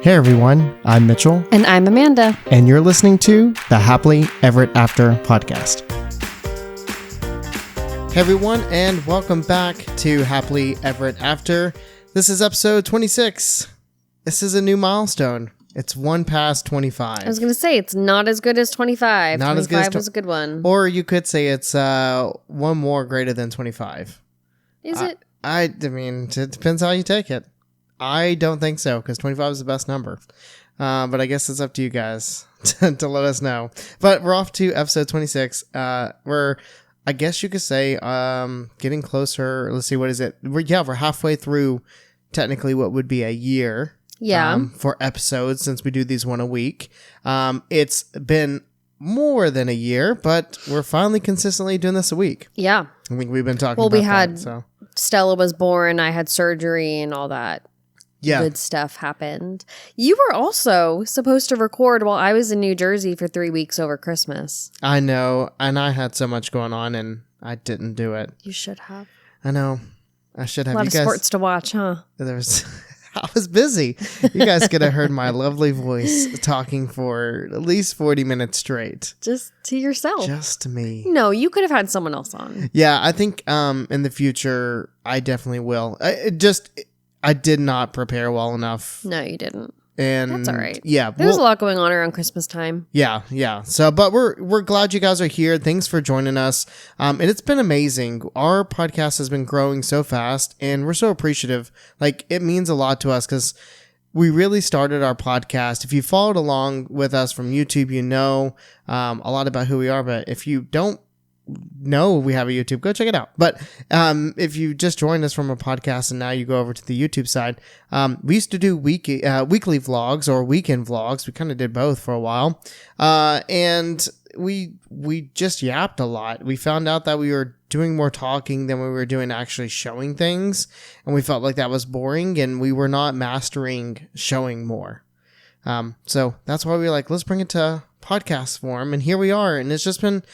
Hey everyone, I'm Mitchell. And I'm Amanda. And you're listening to the Happily Ever After podcast. Hey everyone, and welcome back to Happily Ever After. This is episode 26. This is a new milestone. It's one past 25. I was going to say, it's not as good as 25. Not 25 as good as was a good one. Or you could say it's one more greater than 25. Is it? I mean, it depends how you take it. I don't think so, because 25 is the best number. But I guess it's up to you guys to let us know. But we're off to episode 26. We're, I guess you could say, getting closer. Let's see, what is it? We're halfway through, technically, what would be a year. Yeah. For episodes, since we do these one a week. It's been more than a year, but we're finally consistently doing this a week. Yeah. I think we've been talking about that. Stella was born, I had surgery and all that. Yeah. Good stuff happened. You were also supposed to record while I was in New Jersey for 3 weeks over Christmas. I know, and I had so much going on, and I didn't do it. You should have. I know. I should have. A lot of sports to watch, huh? I was busy. You guys could have heard my lovely voice talking for at least 40 minutes straight. Just to yourself. Just to me. No, you could have had someone else on. Yeah, I think in the future, I definitely will. I did not prepare well enough. No, you didn't. And that's all right. Yeah. There's a lot going on around Christmas time. Yeah. So, but we're glad you guys are here. Thanks for joining us. And it's been amazing. Our podcast has been growing so fast, and we're so appreciative. Like, it means a lot to us because we really started our podcast. If you followed along with us from YouTube, you know a lot about who we are. But if you don't know we have a YouTube, go check it out. But if you just joined us from a podcast and now you go over to the YouTube side, we used to do weekly vlogs or weekend vlogs. We kind of did both for a while, and we just yapped a lot. We found out that we were doing more talking than we were doing actually showing things, and we felt like that was boring, and we were not mastering showing more. So that's why we were like, let's bring it to podcast form, and here we are. And it's just been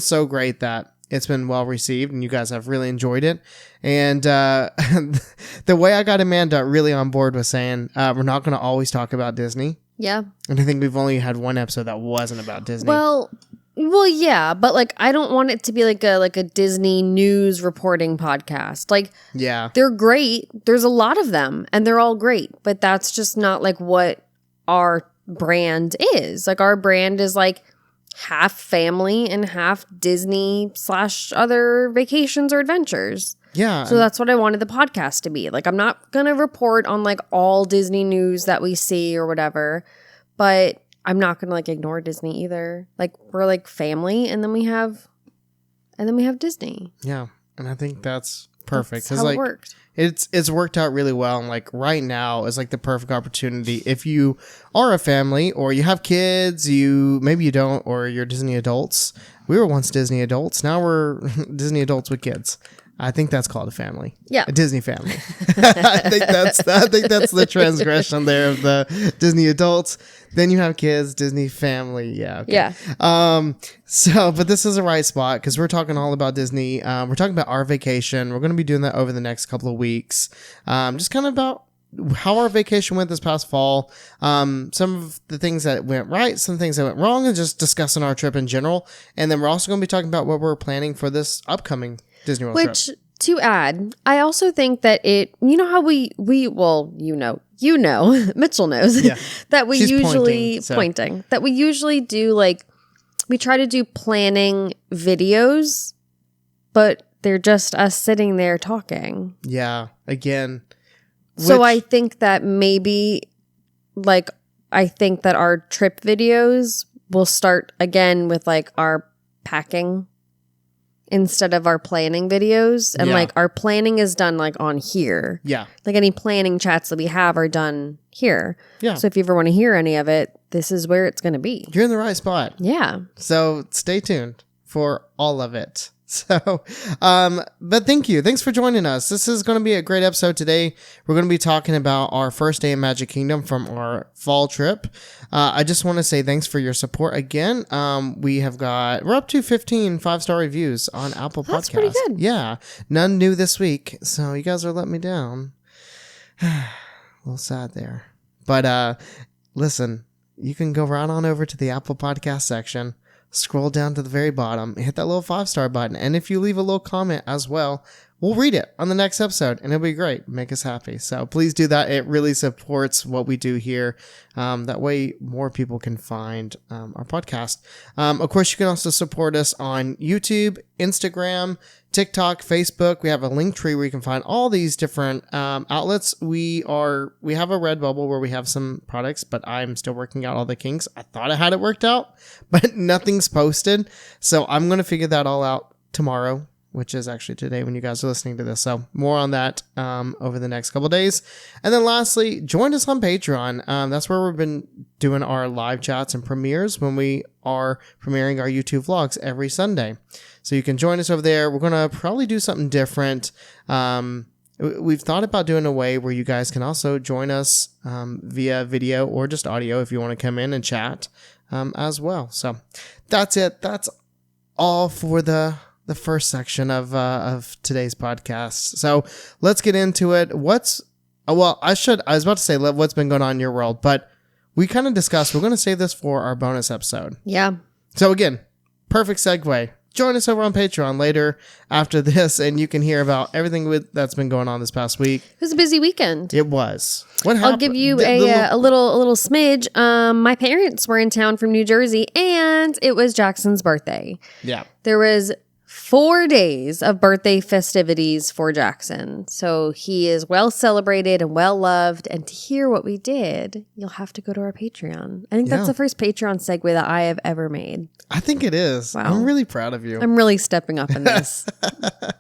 so great that it's been well received, and you guys have really enjoyed it. And the way I got Amanda really on board was saying we're not going to always talk about Disney. Yeah. And I think we've only had one episode that wasn't about Disney. Well, yeah, but like I don't want it to be like a Disney news reporting podcast. Like, yeah, they're great. There's a lot of them, and they're all great. But that's just not like what our brand is. Like, our brand is like half family and half Disney / other vacations or adventures. Yeah. So that's what I wanted the podcast to be. Like, I'm not going to report on like all Disney news that we see or whatever, but I'm not going to like ignore Disney either. Like, we're like family, and then we have Disney. Yeah. And I think that's perfect. That's how it worked. It's worked out really well, and like right now is like the perfect opportunity if you are a family or you have kids, maybe you don't, or you're Disney adults. We were once Disney adults, now we're Disney adults with kids. I think that's called a family. Yeah. A Disney family. I think that's the transgression there of the Disney adults. Then you have kids, Disney family. Yeah. Okay. Yeah. But this is the right spot because we're talking all about Disney. We're talking about our vacation. We're going to be doing that over the next couple of weeks. Just kind of about how our vacation went this past fall. Some of the things that went right, some things that went wrong, and just discussing our trip in general. And then we're also going to be talking about what we're planning for this upcoming Disney World trip. To add, I also think that you know how we Mitchell knows that we She's usually pointing, that we usually do, like, we try to do planning videos, but they're just us sitting there talking. Yeah, again. So I think that maybe, like, our trip videos will start again with like our packing instead of our planning videos. And like our planning is done like on here. Yeah. Like any planning chats that we have are done here. Yeah. So if you ever want to hear any of it, this is where it's going to be. You're in the right spot. Yeah. So stay tuned for all of it. So, but thank you. Thanks for joining us. This is going to be a great episode today. We're going to be talking about our first day in Magic Kingdom from our fall trip. I just want to say thanks for your support again. We're up to 15 5-star reviews on Apple Podcasts. That's pretty good. Yeah. None new this week. So you guys are letting me down. A little sad there. But listen, you can go right on over to the Apple Podcast section, scroll down to the very bottom, hit that little 5-star button. And if you leave a little comment as well, we'll read it on the next episode and it'll be great. Make us happy. So please do that. It really supports what we do here. That way more people can find our podcast. Of course, you can also support us on YouTube, Instagram, TikTok, Facebook. We have a link tree where you can find all these different outlets. We have a Redbubble where we have some products, but I'm still working out all the kinks. I thought I had it worked out, but nothing's posted. So I'm going to figure that all out tomorrow, which is actually today when you guys are listening to this. So more on that over the next couple of days. And then lastly, join us on Patreon. That's where we've been doing our live chats and premieres when we are premiering our YouTube vlogs every Sunday. So you can join us over there. We're going to probably do something different. We've thought about doing a way where you guys can also join us via video or just audio if you want to come in and chat as well. So that's it. That's all for the first section of today's podcast. So let's get into it. I was about to say what's been going on in your world, but we kind of discussed, we're going to save this for our bonus episode. Yeah. So again, perfect segue. Join us over on Patreon later after this, and you can hear about everything that's been going on this past week. It was a busy weekend. It was. What happened? I'll give you a little smidge. My parents were in town from New Jersey, and it was Jackson's birthday. Yeah. There was 4 days of birthday festivities for Jackson. So he is well celebrated and well loved. And to hear what we did, you'll have to go to our Patreon. I think that's the first Patreon segue that I have ever made. I think it is. Wow. I'm really proud of you. I'm really stepping up in this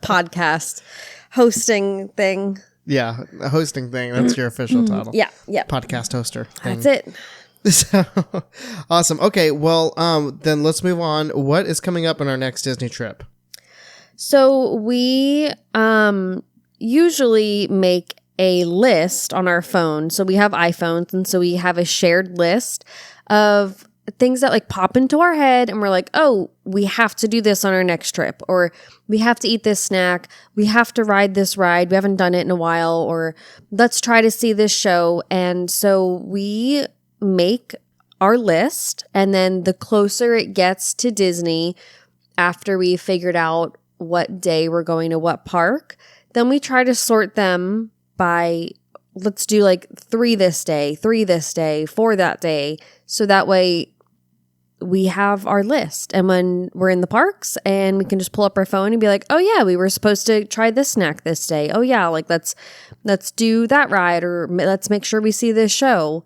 podcast hosting thing. Yeah, a hosting thing. That's your official title. Yeah. Podcast hoster thing. That's it. So, awesome. Okay, well, then let's move on. What is coming up on our next Disney trip? So we usually make a list on our phone. So we have iPhones, and so we have a shared list of things that like pop into our head, and we're like, oh, we have to do this on our next trip, or we have to eat this snack, we have to ride this ride, we haven't done it in a while, or let's try to see this show. And so we make our list, and then the closer it gets to Disney, after we figured out what day we're going to what park, then we try to sort them by, let's do like 3 this day, 4 that day. So that way we have our list. And when we're in the parks, and we can just pull up our phone and be like, oh yeah, we were supposed to try this snack this day. Oh yeah, like let's do that ride, or let's make sure we see this show.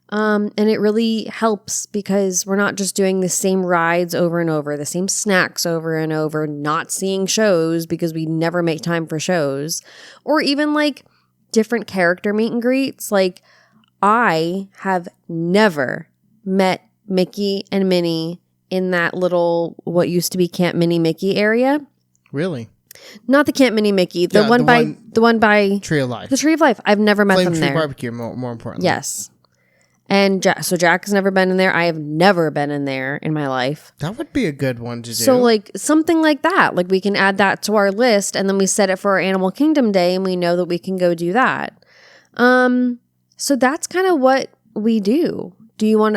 And it really helps because we're not just doing the same rides over and over, the same snacks over and over, not seeing shows because we never make time for shows, or even like different character meet and greets. Like I have never met Mickey and Minnie in that little, what used to be Camp Minnie Mickey area. Really? Not the Camp Minnie Mickey, the one by Tree of Life. The Tree of Life. I've never met them there. Flame Tree Barbecue, more importantly. Yes. And so Jack has never been in there. I have never been in there in my life. That would be a good one to do. So like something like that. Like we can add that to our list, and then we set it for our Animal Kingdom Day, and we know that we can go do that. So that's kind of what we do.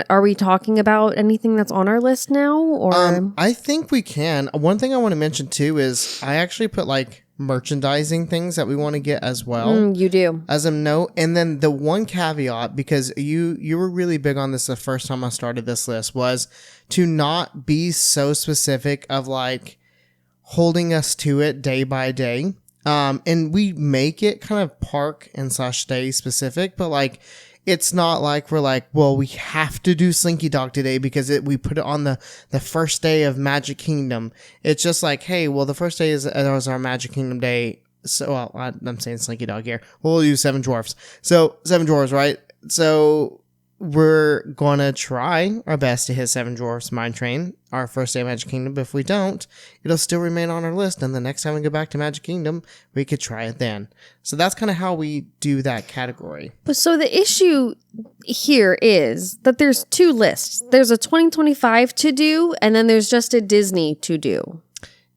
Are we talking about anything that's on our list now? Or I think we can. One thing I want to mention too is I actually put like merchandising things that we want to get as well. You do. As a note. And then the one caveat, because you were really big on this the first time I started this list, was to not be so specific of like holding us to it day by day. And we make it kind of park and / day specific, but like it's not like we're like, well, we have to do Slinky Dog today because we put it on the first day of Magic Kingdom. It's just like, hey, well, the first day was our Magic Kingdom day. So, well, I'm saying Slinky Dog here. We'll use Seven Dwarfs. So, Seven Dwarfs, right? So, we're going to try our best to hit Seven Dwarfs Mine Train our first day of Magic Kingdom. But if we don't, it'll still remain on our list. And the next time we go back to Magic Kingdom, we could try it then. So that's kind of how we do that category. But so the issue here is that there's 2 lists. There's a 2025 to do, and then there's just a Disney to do.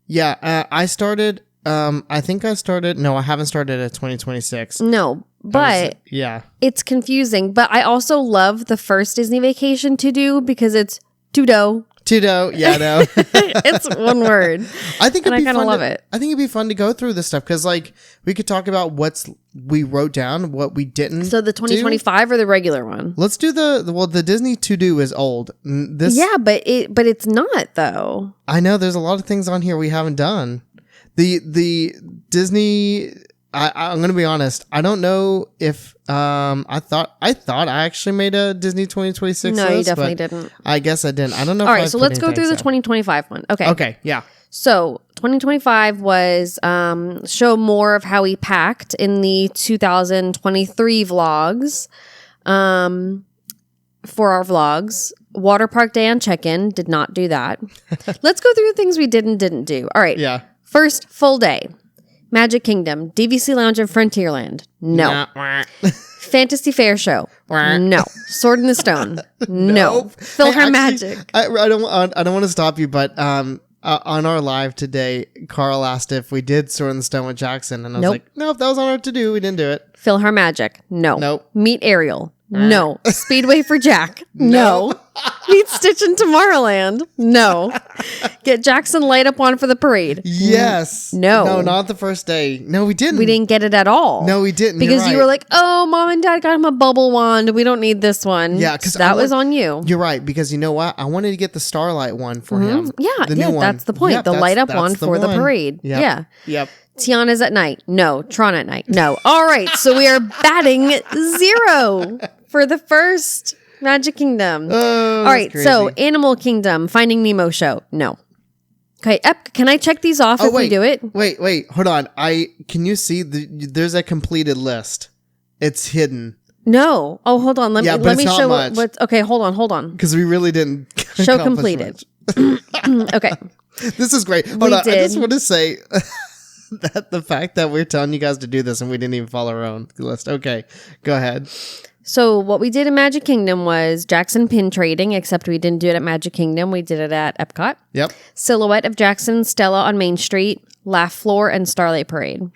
Yeah, I haven't started a 2026. No, But yeah, it's confusing. But I also love the first Disney Vacation to do because it's Tudo. Tudo, yeah, no. It's one word. I think and I kind of love it. I think it'd be fun to go through this stuff because, like, we could talk about we wrote down, what we didn't. So the 2025 or the regular one? Let's do the Disney to do is old. Yeah, but it's not though. I know there's a lot of things on here we haven't done. The Disney. I'm gonna be honest. I don't know if I thought I actually made a Disney 2026 No, list, you definitely didn't. I guess I didn't. I don't know. All right, so let's go through the 2025 one. Okay. Okay. Yeah. So 2025 was show more of how we packed in the 2023 vlogs. For our vlogs, water park day on check-in, did not do that. Let's go through the things we did and didn't do. All right. Yeah. First full day. Magic Kingdom, DVC Lounge and Frontierland. No. Fantasy Fair Show. No. Sword in the Stone. No. PhilharMagic. I don't want to stop you, but on our live today, Carl asked if we did Sword in the Stone with Jackson, and I was like, nope, that was on our to do. We didn't do it. PhilharMagic. No. Nope. Meet Ariel. No. Speedway for Jack. No. Meet Stitch in Tomorrowland. No. Get Jackson light up on for the parade. Yes. No. No, not the first day. No, we didn't. We didn't get it at all. No, we didn't. Because you were like, oh, mom and dad got him a bubble wand. We don't need this one. Yeah, because that was on you. You're right. Because you know what? I wanted to get the Starlight one for him. Yeah. The new one. That's the point. Yep, the light up one for the parade. Yep. Yeah. Yep. Tiana's at night. No. Tron at night. No. All right. So we are batting 0 for the first Magic Kingdom. Oh, all right. crazy. So Animal Kingdom, Finding Nemo show. No. Okay. Can I check these off if we do it? Wait. Hold on. Can you see there's a completed list. It's hidden. No. Oh, hold on. Let me show much. what's okay. Hold on. Because we really didn't Show completed. Okay. This is great. Hold on. I just want to say that the fact that we're telling you guys to do this and we didn't even follow our own list. Okay, go ahead. So what we did in Magic Kingdom was Jackson pin trading, except we didn't do it at Magic Kingdom. We did it at Epcot. Yep. Silhouette of Jackson and Stella on Main Street, Laugh Floor, and Starlight Parade.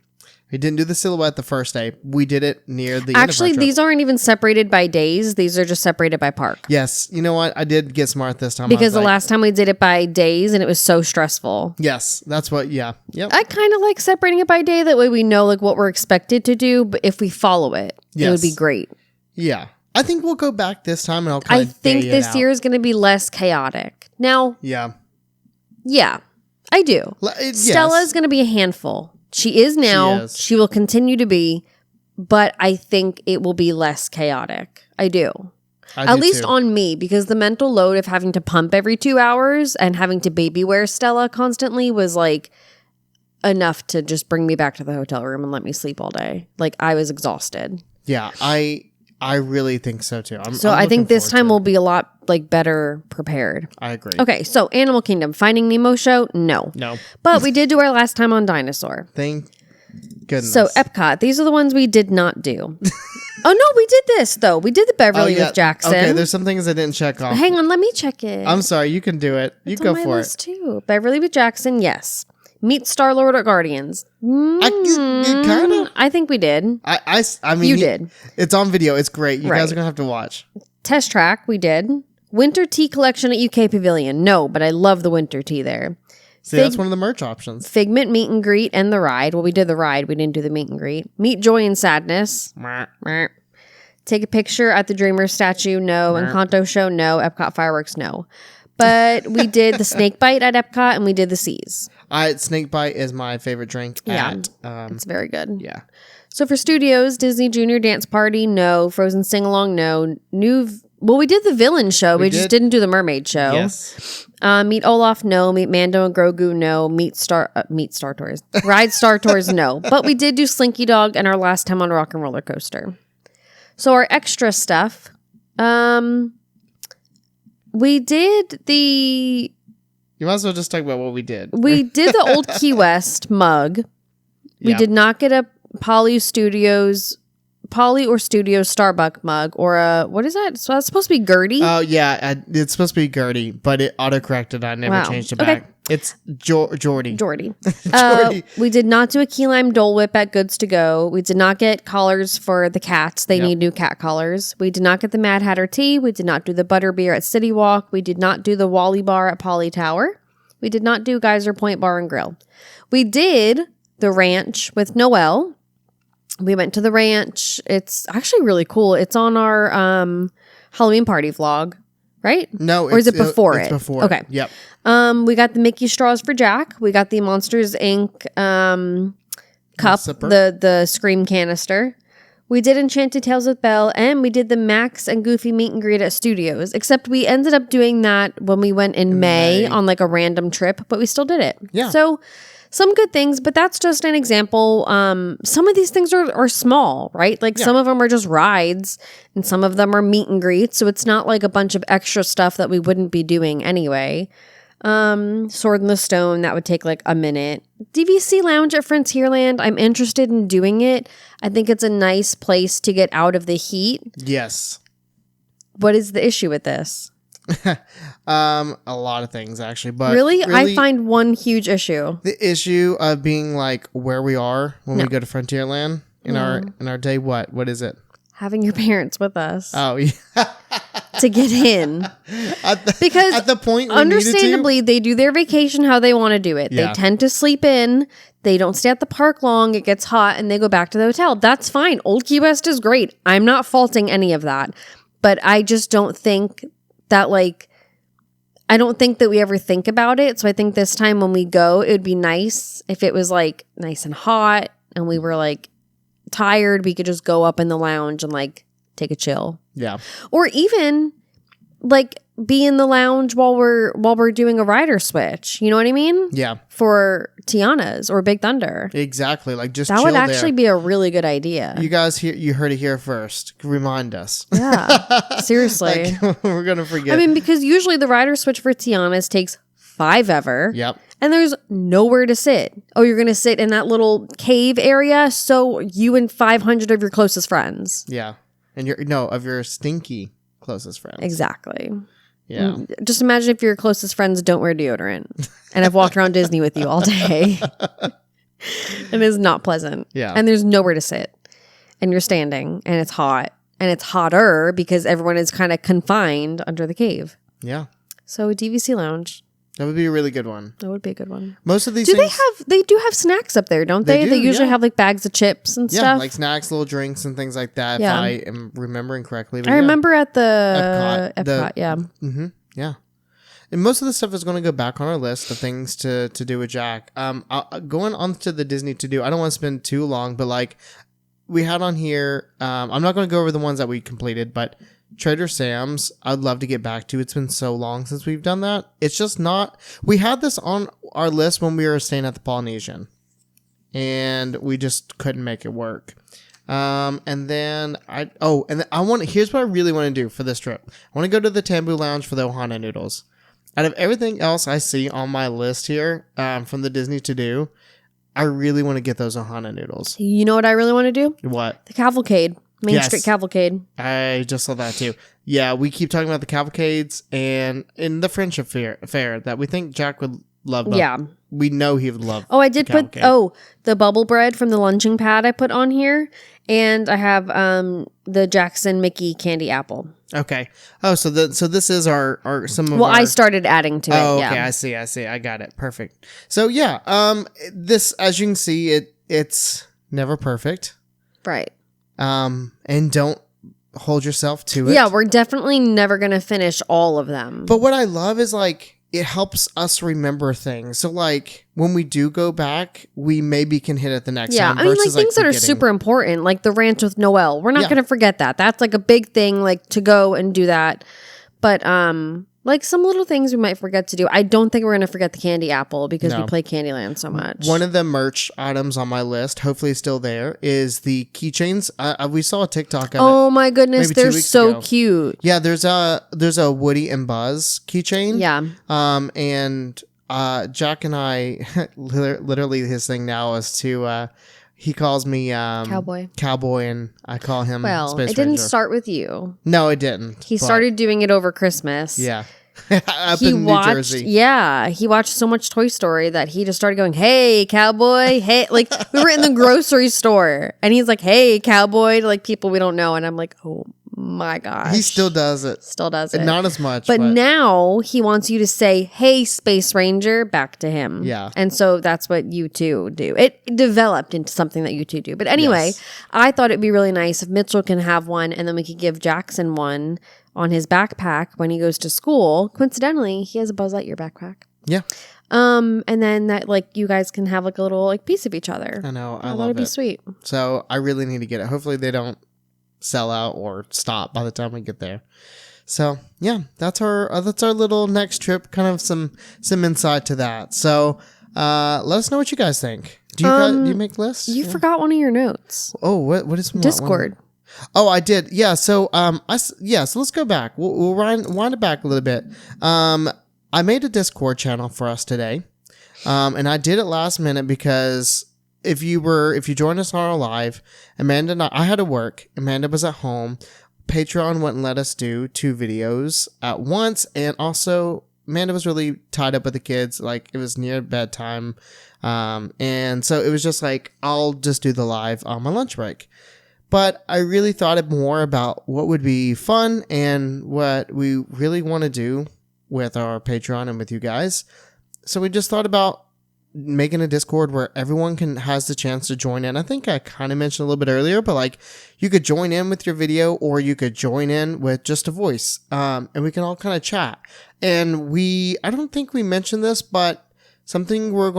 We didn't do the silhouette the first day. We did it near the Actually, end of our trip. These aren't even separated by days. These are just separated by park. Yes. You know what? I did get smart this time. Because the last time we did it by days and it was so stressful. Yes. That's what, yeah. Yep. I kind of like separating it by day. That way we know like what we're expected to do. But if we follow it, it would be great. Yeah. I think we'll go back this time and I'll kind of I think this year is going to be less chaotic. Now. Yeah. Yeah. I do. Stella is going to be a handful. She is now. She will continue to be, but I think it will be less chaotic. I do. At least on me, because the mental load of having to pump every 2 hours and having to baby wear Stella constantly was like enough to just bring me back to the hotel room and let me sleep all day. Like I was exhausted. Yeah, I really think so too. I think this time we'll be a lot like better prepared. I agree. Okay, so Animal Kingdom, Finding Nemo show? No. But we did do our last time on Dinosaur. Thank goodness. So Epcot, these are the ones we did not do. Oh no, we did this though. We did the Beverly with Jackson. Okay, there's some things I didn't check off. Hang on, let me check it. I'm sorry, you can do it. You go for it. Too. Beverly with Jackson, yes. Meet Star-Lord at Guardians. I think we did. I mean, you did. It's on video. It's great. You guys are gonna have to watch. Test Track, we did. Winter Tea Collection at UK Pavilion. No, but I love the winter tea there. See, that's one of the merch options. Figment Meet and Greet and the ride. Well, we did the ride. We didn't do the meet and greet. Meet Joy and Sadness. Take a picture at the Dreamer statue. No. Encanto show. No. Epcot fireworks. No. But we did the snake bite at Epcot and we did the Seas. Snake bite is my favorite drink. It's very good. Yeah. So for studios, Disney Junior Dance Party, no. Frozen Sing Along, no. We did the villain show. We just didn't do the mermaid show. Yes. Meet Olaf, no. Meet Mando and Grogu, no. Meet Star Tours. Ride Star Tours, no. But we did do Slinky Dog and our last time on Rock and Roller Coaster. So our extra stuff, we did the... You might as well just talk about what we did. We did the old Key West mug. We did not get a Poly Studios Poly or Studio Starbucks mug or a, what is that? So that's supposed to be Gertie? Oh, yeah. It's supposed to be Gertie, but it autocorrected. I never changed it back. It's Jordy. Jordy. We did not do a key lime Dole Whip at Goods to Go. We did not get collars for the cats. They need new cat collars. We did not get the Mad Hatter tea. We did not do the butter beer at City Walk. We did not do the Wally bar at Poly Tower. We did not do Geyser Point Bar and Grill. We did the ranch with Noelle. We went to the ranch. It's actually really cool. It's on our Halloween party vlog, right? No, or is it before it's it? Before. Okay. Yep. We got the Mickey straws for Jack. We got the Monsters Inc. Cup, the Scream canister. We did Enchanted Tales with Belle, and we did the Max and Goofy meet and greet at Studios. Except we ended up doing that when we went in May on like a random trip, but we still did it. Yeah. So some good things, but that's just an example. Some of these things are small, right? Like some of them are just rides and some of them are meet and greets. So it's not like a bunch of extra stuff that we wouldn't be doing anyway. Sword in the Stone, that would take like a minute. DVC Lounge at Frontierland, I'm interested in doing it. I think it's a nice place to get out of the heat. Yes. What is the issue with this? A lot of things actually, but really I find one huge issue. The issue of being like where we are when we go to Frontierland in our day. What is it? Having your parents with us. Oh, yeah. To get in. Because at the point we understandably, they do their vacation how they want to do it. Yeah. They tend to sleep in. They don't stay at the park long. It gets hot and they go back to the hotel. That's fine. Old Key West is great. I'm not faulting any of that. But I just don't think that I don't think that we ever think about it. So I think this time when we go, it would be nice if it was like nice and hot and we were like tired. We could just go up in the lounge and like take a chill. Yeah. Or even like be in the lounge while we're doing a rider switch. You know what I mean? Yeah. For Tiana's or Big Thunder. Exactly. Like just that chill would actually there. be a really good idea. You guys you heard it here first. Remind us. Yeah. Seriously. Like, we're gonna forget. I mean, because usually the rider switch for Tiana's takes 5 ever. Yep. And there's nowhere to sit. Oh, you're going to sit in that little cave area? So you and 500 of your closest friends. Yeah. And of your stinky closest friends. Exactly. Yeah. Just imagine if your closest friends don't wear deodorant and I've walked around Disney with you all day. It is not pleasant. Yeah. And there's nowhere to sit. And you're standing and it's hot. And it's hotter because everyone is kind of confined under the cave. Yeah. So a DVC lounge. That would be a really good one. That would be a good one. Most of these things... They do have snacks up there, don't they? They usually have like bags of chips and stuff. Yeah, like snacks, little drinks and things like that, if I am remembering correctly. But I remember at the Epcot, yeah. Mm-hmm, yeah. And most of the stuff is going to go back on our list of things to do with Jack. Going on to the Disney to do, I don't want to spend too long, but like we had on here, I'm not going to go over the ones that we completed, but Trader Sam's, I'd love to get back to. It's been so long since we've done that. It's just not... We had this on our list when we were staying at the Polynesian. And we just couldn't make it work. And then I want... Here's what I really want to do for this trip. I want to go to the Tambu Lounge for the Ohana noodles. Out of everything else I see on my list here from the Disney to do, I really want to get those Ohana noodles. You know what I really want to do? What? The cavalcade. Main Street Cavalcade. I just saw that too. Yeah, we keep talking about the cavalcades and in the Friendship Fair that we think Jack would love. Yeah. We know he would love. Oh, I did put the bubble bread from the lunching pad I put on here. And I have the Jackson Mickey candy apple. Okay. Oh, so this is our some of Well, I started adding to it. Oh, okay. Yeah. I see. I got it. Perfect. So yeah, this, as you can see, it's never perfect. Right. And don't hold yourself to it. Yeah, we're definitely never going to finish all of them. But what I love is like, it helps us remember things. So like when we do go back, we maybe can hit it the next time. Yeah, I mean like things that are super important, like the ranch with Noelle. We're not going to forget that. That's like a big thing, like to go and do that. But like some little things we might forget to do. I don't think we're going to forget the candy apple because we play Candyland so much. One of the merch items on my list, hopefully still there, is the keychains. We saw a TikTok of it. Oh my goodness, they're so cute. Yeah, there's a Woody and Buzz keychain. Yeah. And Jack and I, literally his thing now is to He calls me Cowboy, and I call him Well, Space it didn't Ranger. start with you. No, it didn't. He started doing it over Christmas. Yeah. Up in New Jersey. Yeah, he watched so much Toy Story that he just started going, "Hey, cowboy, hey!" Like we were in the grocery store, and he's like, "Hey, cowboy," to like people we don't know, and I'm like, "Oh my gosh!" He still does it. Still does it. Not as much, but now he wants you to say, "Hey, Space Ranger," back to him. Yeah, and so that's what you two do. It developed into something that you two do. But anyway, Yes. I thought it'd be really nice if Mitchell can have one, and then we could give Jackson one on his backpack when he goes to school. Coincidentally, he has a Buzz Lightyear backpack. Yeah. And then that like you guys can have like a little like piece of each other. I know. I love that'd it. be sweet. So I really need to get it. Hopefully they don't sell out or stop by the time we get there. So yeah, that's our little next trip. Kind of some insight to that. So let us know what you guys think. Do you make lists? You forgot one of your notes. Oh, what is one? Discord. Oh, I did. Yeah. So, so let's go back. We'll wind it back a little bit. I made a Discord channel for us today. And I did it last minute because if you joined us on our live, Amanda and I had to work. Amanda was at home. Patreon wouldn't let us do 2 videos at once. And also Amanda was really tied up with the kids. Like it was near bedtime. And so it was just like, I'll just do the live on my lunch break. But I really thought more about what would be fun and what we really want to do with our Patreon and with you guys. So we just thought about making a Discord where everyone has the chance to join in. I think I kind of mentioned a little bit earlier, but like you could join in with your video or you could join in with just a voice. And we can all kind of chat. And I don't think we mentioned this, but something we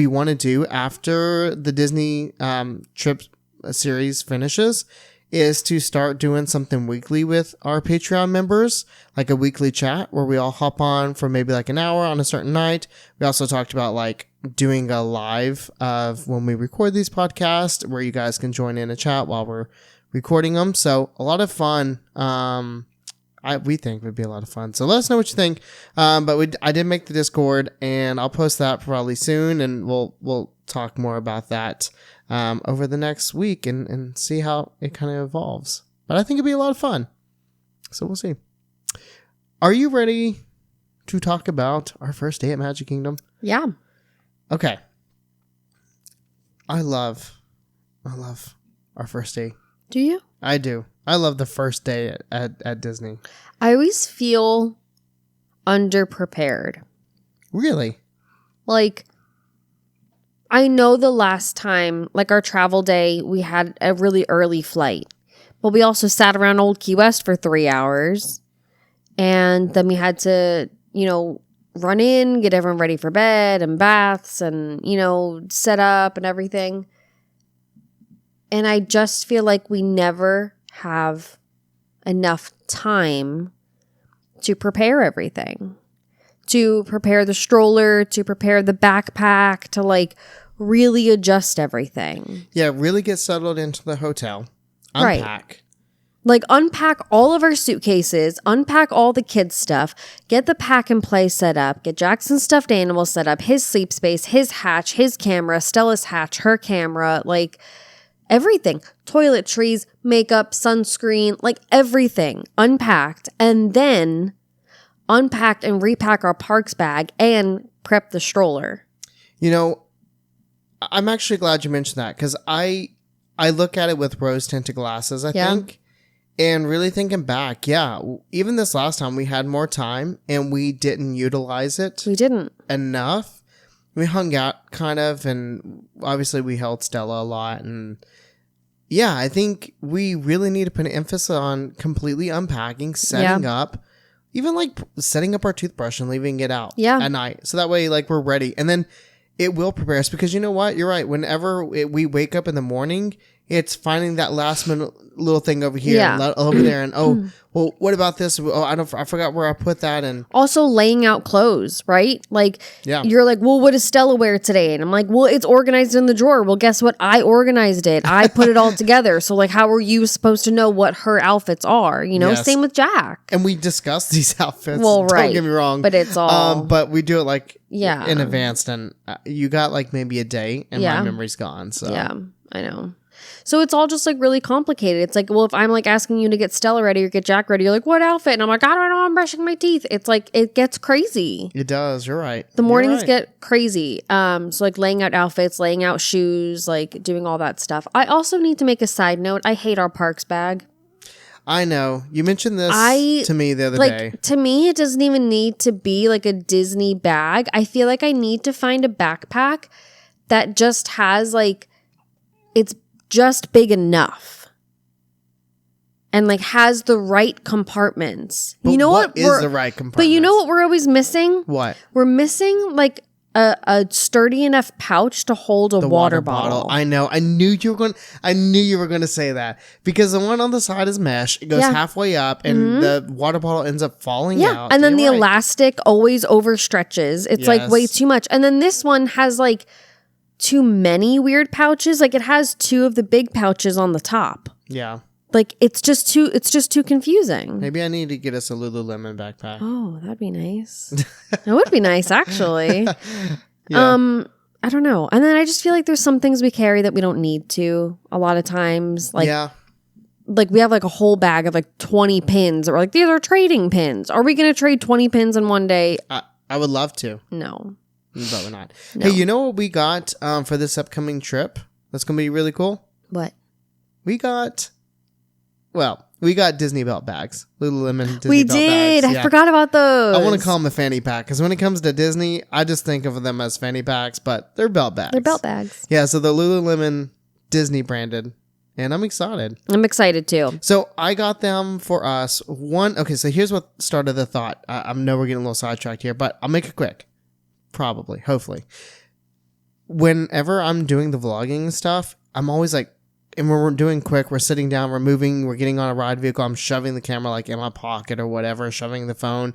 want to do after the Disney trip series finishes is to start doing something weekly with our Patreon members, like a weekly chat where we all hop on for maybe like an hour on a certain night. We also talked about like doing a live of when we record these podcasts where you guys can join in a chat while we're recording them. So a lot of fun. We think would be a lot of fun. So let us know what you think. But I did make the Discord and I'll post that probably soon and we'll talk more about that over the next week and see how it kind of evolves. But I think it'd be a lot of fun. So we'll see. Are you ready to talk about our first day at Magic Kingdom? Yeah. Okay. I love our first day. Do you? I do. I love the first day at Disney. I always feel underprepared. Really? Like, I know the last time, like our travel day, we had a really early flight. But we also sat around Old Key West for 3 hours. And then we had to, run in, get everyone ready for bed and baths and, set up and everything. And I just feel like we never have enough time to prepare everything. To prepare the stroller, to prepare the backpack, to like really adjust everything. Yeah, really get settled into the hotel. Unpack. Right. Like unpack all of our suitcases, unpack all the kids' stuff, get the pack and play set up, get Jackson's stuffed animal set up, his sleep space, his hatch, his camera, Stella's hatch, her camera, like everything. Toiletries, makeup, sunscreen, like everything unpacked. And then unpacked and repack our parks bag and prep the stroller. I'm actually glad you mentioned that because I look at it with rose-tinted glasses, I think. And really thinking back, even this last time we had more time and we didn't utilize it. We didn't. Enough. We hung out kind of and obviously we held Stella a lot. And yeah, I think we really need to put an emphasis on completely unpacking, setting up, even like setting up our toothbrush and leaving it out at night. So that way like we're ready. And then it will prepare us because you know what? You're right. Whenever we wake up in the morning It's finding that last minute little thing over here Yeah. and over there, and well, what about this? Oh, I forgot where I put that, and Also laying out clothes, right? Like, Yeah. you're like, well, what does Stella wear today? And I'm like, well, it's organized in the drawer. Well, guess what? I organized it. I put it all together. So, like, how are you supposed to know what her outfits are? You know, Yes. same with Jack. and we discuss these outfits. Well, right. Don't get me wrong, But it's all. but we do it like Yeah. in advance, and you got like maybe a day, and Yeah. my memory's gone. So Yeah, I know. So it's all just like really complicated. It's like, well, if I'm like asking you to get Stella ready or get Jack ready, you're like, what outfit? And I'm like, I don't know, I'm brushing my teeth. It's like, it gets crazy. it does. You're right. The mornings You're right. get crazy. So like laying out outfits, laying out shoes, like doing all that stuff. I also need to make a side note. I hate our parks bag. I know. You mentioned this to me the other Like, day. to me, it doesn't even need to be like a Disney bag. I feel like I need to find a backpack that just has like, it's just big enough and like has the right compartments. But you know what is we're- the right compartment? But you know what we're always missing? What? We're missing like a sturdy enough pouch to hold a The water bottle. I know. I knew you were going to say that, because the one on the side is mesh. It goes Yeah. halfway up, and the water bottle ends up falling Yeah, out. and then the You're right. elastic always overstretches. It's like way Yes. too much. And then this one has like too many weird pouches. Like it has two of the big pouches on the top. Yeah. Like it's just too confusing. Maybe I need to get us a Lululemon backpack. Oh, that'd be nice. That would be nice, actually. Yeah. I don't know. And then I just feel like there's some things we carry that we don't need to a lot of times. Like, yeah. like we have like a whole bag of like 20 pins, or like these are trading pins. Are we going to trade 20 pins in one day? I would love to, No. but we're not. No. Hey, you know what we got for this upcoming trip? That's going to be really cool. What? We got Disney belt bags. Lululemon Disney We belt did. bags. I forgot about those. I want to call them a fanny pack, because when it comes to Disney, I just think of them as fanny packs, but they're belt bags. They're belt bags. Yeah, so the Lululemon Disney branded, and I'm excited. I'm excited too. So I got them for us. Okay, so here's what started the thought. I know we're getting a little sidetracked here, but I'll make it quick. Probably, hopefully. Whenever I'm doing the vlogging and stuff, I'm always like, and when we're doing quick, we're sitting down, we're moving, we're getting on a ride vehicle, I'm shoving the camera like in my pocket or whatever, shoving the phone,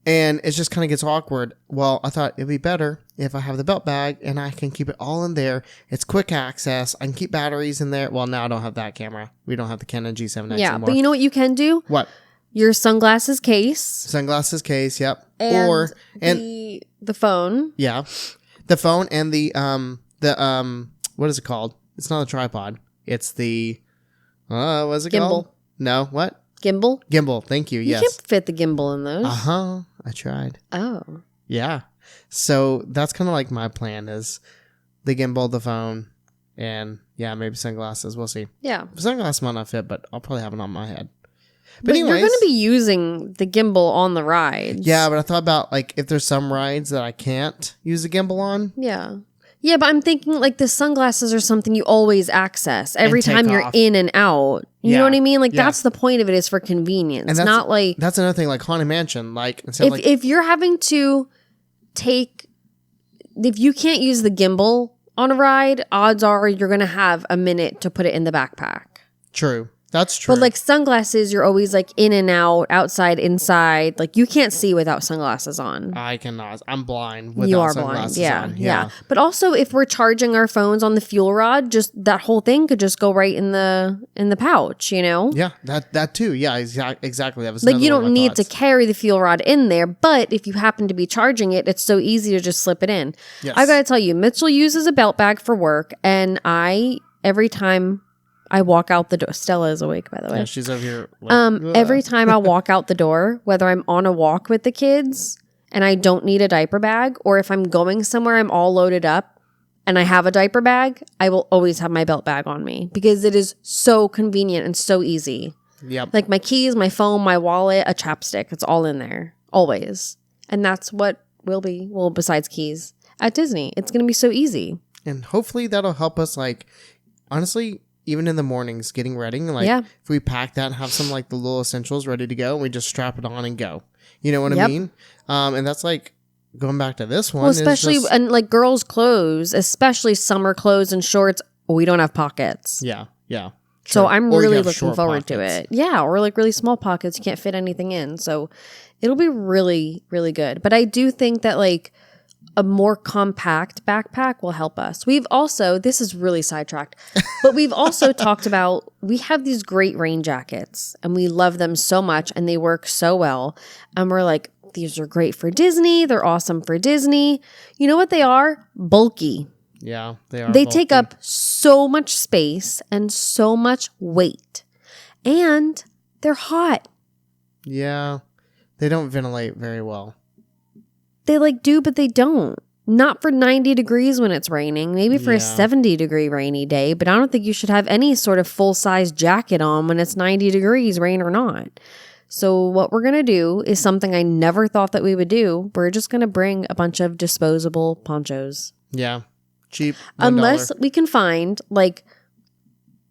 and it just kind of gets awkward. Well, I thought it'd be better if I have the belt bag and I can keep it all in there. It's quick access. I can keep batteries in there. Well, now I don't have that camera. We don't have the Canon G7X Yeah, anymore. but you know what you can do? What? Your sunglasses case Sunglasses case, yep. and and the phone. yeah, the phone and the what is it called? It's not a tripod. It's the what is it called? Gimbal. No, what? Gimbal. Gimbal. Thank you. You Yes. can't fit the gimbal in those. I tried. Oh. Yeah. So that's kind of like my plan is the gimbal, the phone, and yeah, maybe sunglasses. We'll see. Yeah. Sunglasses might not fit, but I'll probably have it on my head. But anyways, you're going to be using the gimbal on the rides. Yeah, but I thought about like if there's some rides that I can't use the gimbal on. Yeah. Yeah, but I'm thinking like the sunglasses are something you always access every take time you're off. in and out. You Yeah. know what I mean? Like Yeah. that's the point of it, is for convenience. And that's Not like that's another thing, like Haunted Mansion. Like instead of like if you're having to if you can't use the gimbal on a ride, odds are you're going to have a minute to put it in the backpack. true. That's true. But like sunglasses, you're always like in and out, outside, inside. Like you can't see without sunglasses on. I cannot. I'm blind without You are blind. sunglasses Yeah, on. yeah. But also if we're charging our phones on the fuel rod, just that whole thing could just go right in the pouch, you know? Yeah, that too. Yeah, exactly. That was Like another you one of don't my need to thoughts. carry the fuel rod in there, but if you happen to be charging it, it's so easy to just slip it in. Yes. I gotta tell you, Mitchell uses a belt bag for work, and every time I walk out the door, Stella is awake, by the way. Yeah, she's over here. Like, Every time I walk out the door, whether I'm on a walk with the kids and I don't need a diaper bag, or if I'm going somewhere, I'm all loaded up and I have a diaper bag, I will always have my belt bag on me because it is so convenient and so easy. Yep. Like my keys, my phone, my wallet, a chapstick, it's all in there, always. And that's what will be, well, besides keys, at Disney. It's going to be so easy. And hopefully that'll help us, like, honestly, even in the mornings getting ready. Like, Yeah. if we pack that and have some, like, the little essentials ready to go, and we just strap it on and go. You know what I Yep. mean? And that's, like, going back to this one. Well, is especially, just- and like girls' clothes, especially summer clothes and shorts, we don't have pockets. Yeah. Yeah. So Sure. I'm Or you really have looking short forward to pockets. it. Yeah, or like really small pockets, you can't fit anything in. So it'll be really, really good. But I do think that like a more compact backpack will help us. We've also, this is really sidetracked, but we've also talked about, we have these great rain jackets and we love them so much and they work so well. And we're like, these are great for Disney. They're awesome for Disney. You know what they are? Bulky. Yeah, they are. They take bulky. up so much space and so much weight. And they're hot. Yeah, they don't ventilate very well. They like do, but they don't. Not for 90 degrees when it's raining. Maybe for a 70-degree rainy day. But I don't think you should have any sort of full-size jacket on when it's 90 degrees, rain or not. So what we're going to do is something I never thought that we would do. We're just going to bring a bunch of disposable ponchos. Yeah, cheap. $1. Unless we can find like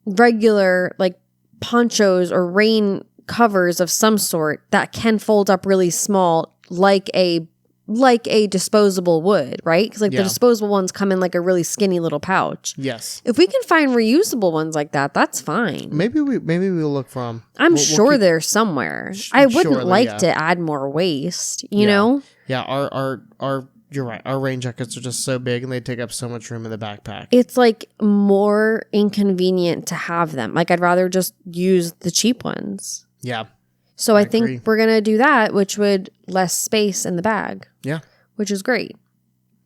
regular like ponchos or rain covers of some sort that can fold up really small like a disposable would, right? Because like the disposable ones come in like a really skinny little pouch. Yes. If we can find reusable ones like that, that's fine. Maybe we'll look for them. I'm sure they're somewhere. I wouldn't like to add more waste, you know? Yeah, our you're right. Our rain jackets are just so big and they take up so much room in the backpack. It's like more inconvenient to have them. Like I'd rather just use the cheap ones. Yeah. So I agree. think we're going to do that, which would less space in the bag. Yeah. Which is great.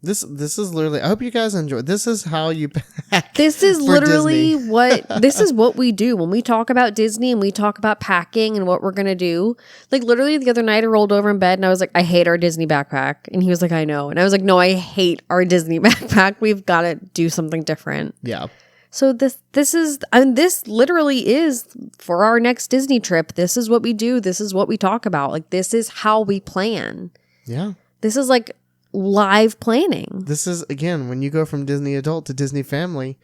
This is literally, I hope you guys enjoy. This is how you pack. This is for literally Disney. this is what we do when we talk about Disney and we talk about packing and what we're going to do. Like literally the other night I rolled over in bed and I was like, I hate our Disney backpack. And he was like, I know. And I was like, no, I hate our Disney backpack. We've got to do something different. Yeah. So this is, and this literally is for our next Disney trip. This is what we do. This is what we talk about. Like this is how we plan. Yeah. This is like live planning. This is, again, when you go from Disney adult to Disney family,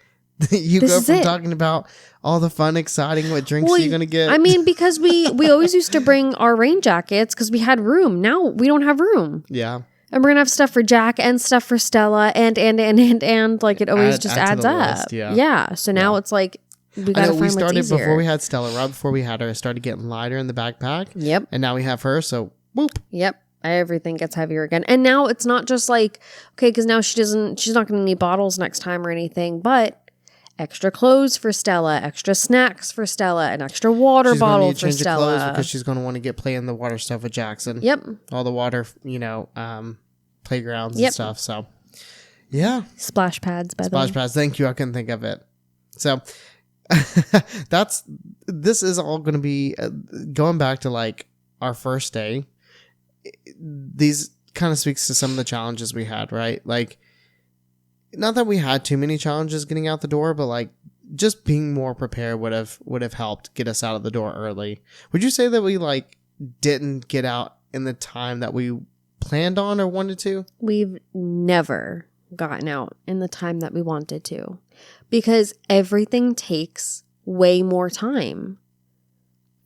you This go is from it. talking about all the fun, exciting, what drinks you're going to get. I mean, because we always used to bring our rain jackets because we had room. Now we don't have room. Yeah. And we're going to have stuff for Jack and stuff for Stella and like it always just add to adds the up. list, yeah. Yeah. So now it's like we got to find we what's started easier. before we had Stella. Right before we had her, it started getting lighter in the backpack. Yep. And now we have her, so whoop. Yep. Everything gets heavier again. And now it's not just like, okay, because now she's not going to need bottles next time or anything, but extra clothes for Stella, extra snacks for Stella, an extra water She's gonna bottle need to for change her clothes Stella. because she's going to want to get play in the water stuff with Jackson. Yep. All the water, playgrounds Yep. and stuff. So, yeah. Splash pads, by the way. Splash pads. Thank you. I couldn't think of it. So, this is all going to be going back to like our first day. These kind of speaks to some of the challenges we had, right? Like, not that we had too many challenges getting out the door, but like just being more prepared would have helped get us out of the door early. Would you say that we like didn't get out in the time that we planned on or wanted to? We've never gotten out in the time that we wanted to because everything takes way more time.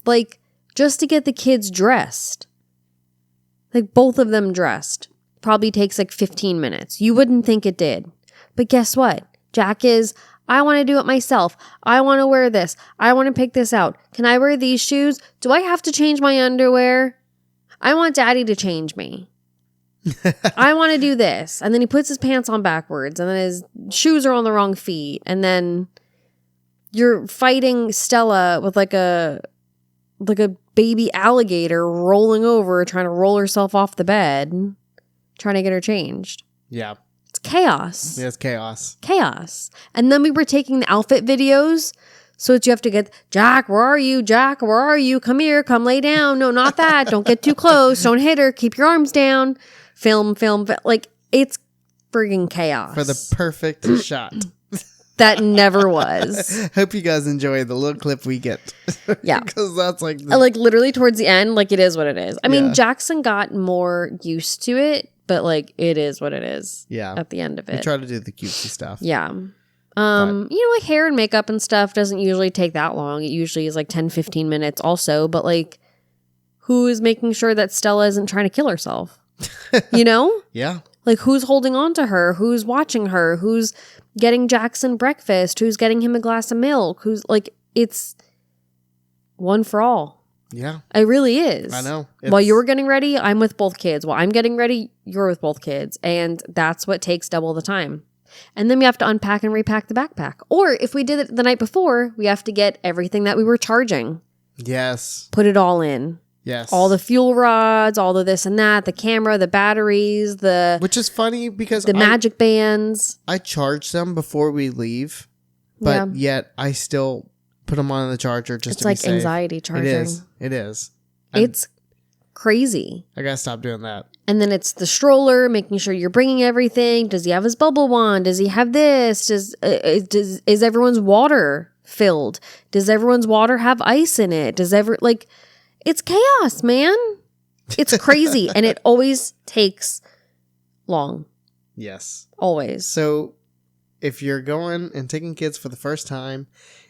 Like, just to get the kids dressed, like both of them dressed, probably takes like 15 minutes. You wouldn't think it did. But guess what? Jack is, I want to do it myself. I want to wear this. I want to pick this out. Can I wear these shoes? Do I have to change my underwear? I want Daddy to change me. I want to do this. And then he puts his pants on backwards and then his shoes are on the wrong feet. And then you're fighting Stella with like a baby alligator rolling over, trying to roll herself off the bed, trying to get her changed. Yeah. It's chaos. Yeah, it's chaos. Chaos. And then we were taking the outfit videos. So you have to get, Jack, where are you? Jack, where are you? Come here. Come lay down. No, not that. Don't get too close. Don't hit her. Keep your arms down. Film. Like, it's friggin' chaos. For the perfect shot. That never was. Hope you guys enjoy the little clip we get. Yeah. Because that's like... Like, literally towards the end, like, it is what it is. I mean, Yeah. Jackson got more used to it, but, like, it is what it is. Yeah. At the end of We it. try to do the cutesy stuff. Yeah. Like hair and makeup and stuff doesn't usually take that long. It usually is like 10, 15 minutes also. But like, who is making sure that Stella isn't trying to kill herself? You know? Yeah. Like, who's holding on to her? Who's watching her? Who's getting Jackson breakfast? Who's getting him a glass of milk? Who's like, it's one for all. Yeah. It really is. I know. While you're getting ready, I'm with both kids. While I'm getting ready, you're with both kids. And that's what takes double the time. And then we have to unpack and repack the backpack. Or if we did it the night before, we have to get everything that we were charging. Yes. Put it all in. Yes. All the fuel rods, all the this and that, the camera, the batteries, which is funny because the magic bands. I charge them before we leave, but yet I still put them on the charger just to be safe. It's like anxiety charging. It is. It's crazy. I gotta stop doing that. And then it's the stroller, making sure you're bringing everything. Does he have his bubble wand? Does he have this? Is everyone's water filled? Does everyone's water have ice in it? It's chaos, man. It's crazy. And it always takes long. Yes. Always. So if you're going and taking kids for the first time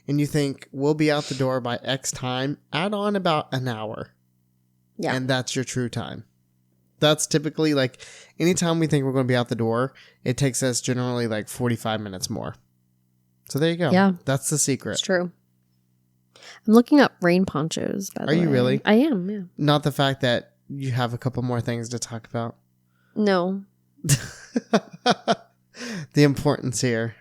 and you think we'll be out the door by X time, add on about an hour. Yeah. And that's your true time. That's typically like anytime we think we're going to be out the door, it takes us generally like 45 minutes more. So there you go. Yeah. That's the secret. It's true. I'm looking up rain ponchos, by the way. Are you really? I am, yeah. Not the fact that you have a couple more things to talk about. No. The importance here.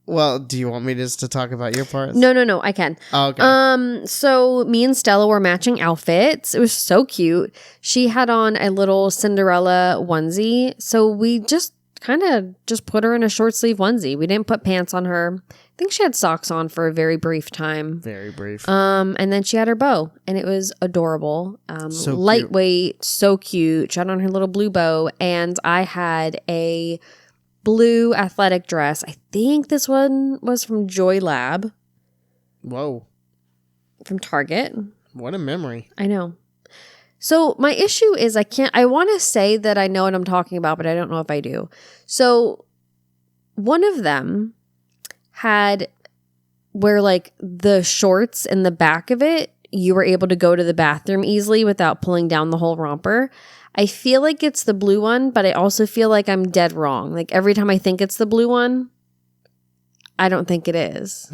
Well, do you want me just to talk about your parts? No, I can. Oh, okay. So me and Stella were matching outfits. It was so cute. She had on a little Cinderella onesie. So we just kind of just put her in a short sleeve onesie. We didn't put pants on her. I think she had socks on for a very brief time. Very brief. And then she had her bow, and it was adorable. So lightweight, cute. So cute. She had on her little blue bow, and I had a blue athletic dress. I think this one was from Joy Lab. Whoa. From Target. What a memory. I know. So my issue is I want to say that I know what I'm talking about, but I don't know if I do. So one of them had where like the shorts in the back of it, you were able to go to the bathroom easily without pulling down the whole romper. I feel like it's the blue one, but I also feel like I'm dead wrong. Like every time I think it's the blue one, I don't think it is.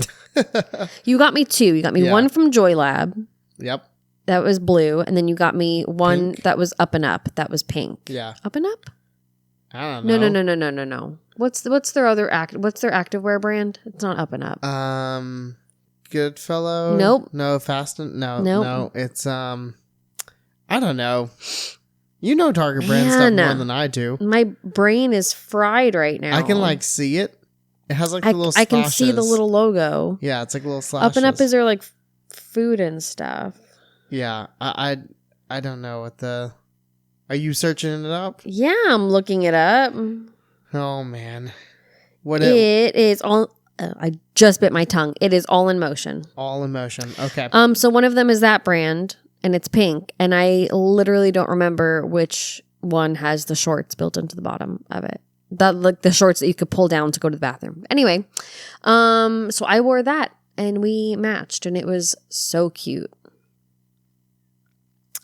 You got me two. You got me one from Joy Lab. Yep. That was blue. And then you got me one pink. That was Up and Up. That was pink. Yeah. Up and Up? I don't know. No. What's their other what's their activewear brand? It's not Up and Up. Goodfellow? Nope. No, Fast and Nope. No. It's I don't know. You know Target brand stuff more than I do. My brain is fried right now. I can like see it. It has like the little slashes. I can see the little logo. Yeah, it's like little slashes. Up and Up is there like food and stuff. Yeah, I don't know what the. Are you searching it up? Yeah, I'm looking it up. Oh man, it is all. I just bit my tongue. It is All in Motion. All in Motion. Okay. So one of them is that brand, and it's pink, and I literally don't remember which one has the shorts built into the bottom of it. That like the shorts that you could pull down to go to the bathroom. Anyway, so I wore that, and we matched, and it was so cute.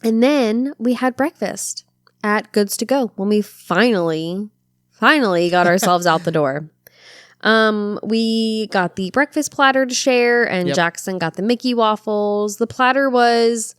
And then we had breakfast at Goods to Go when we finally got ourselves out the door. We got the breakfast platter to share, and Jackson got the Mickey waffles. The platter was,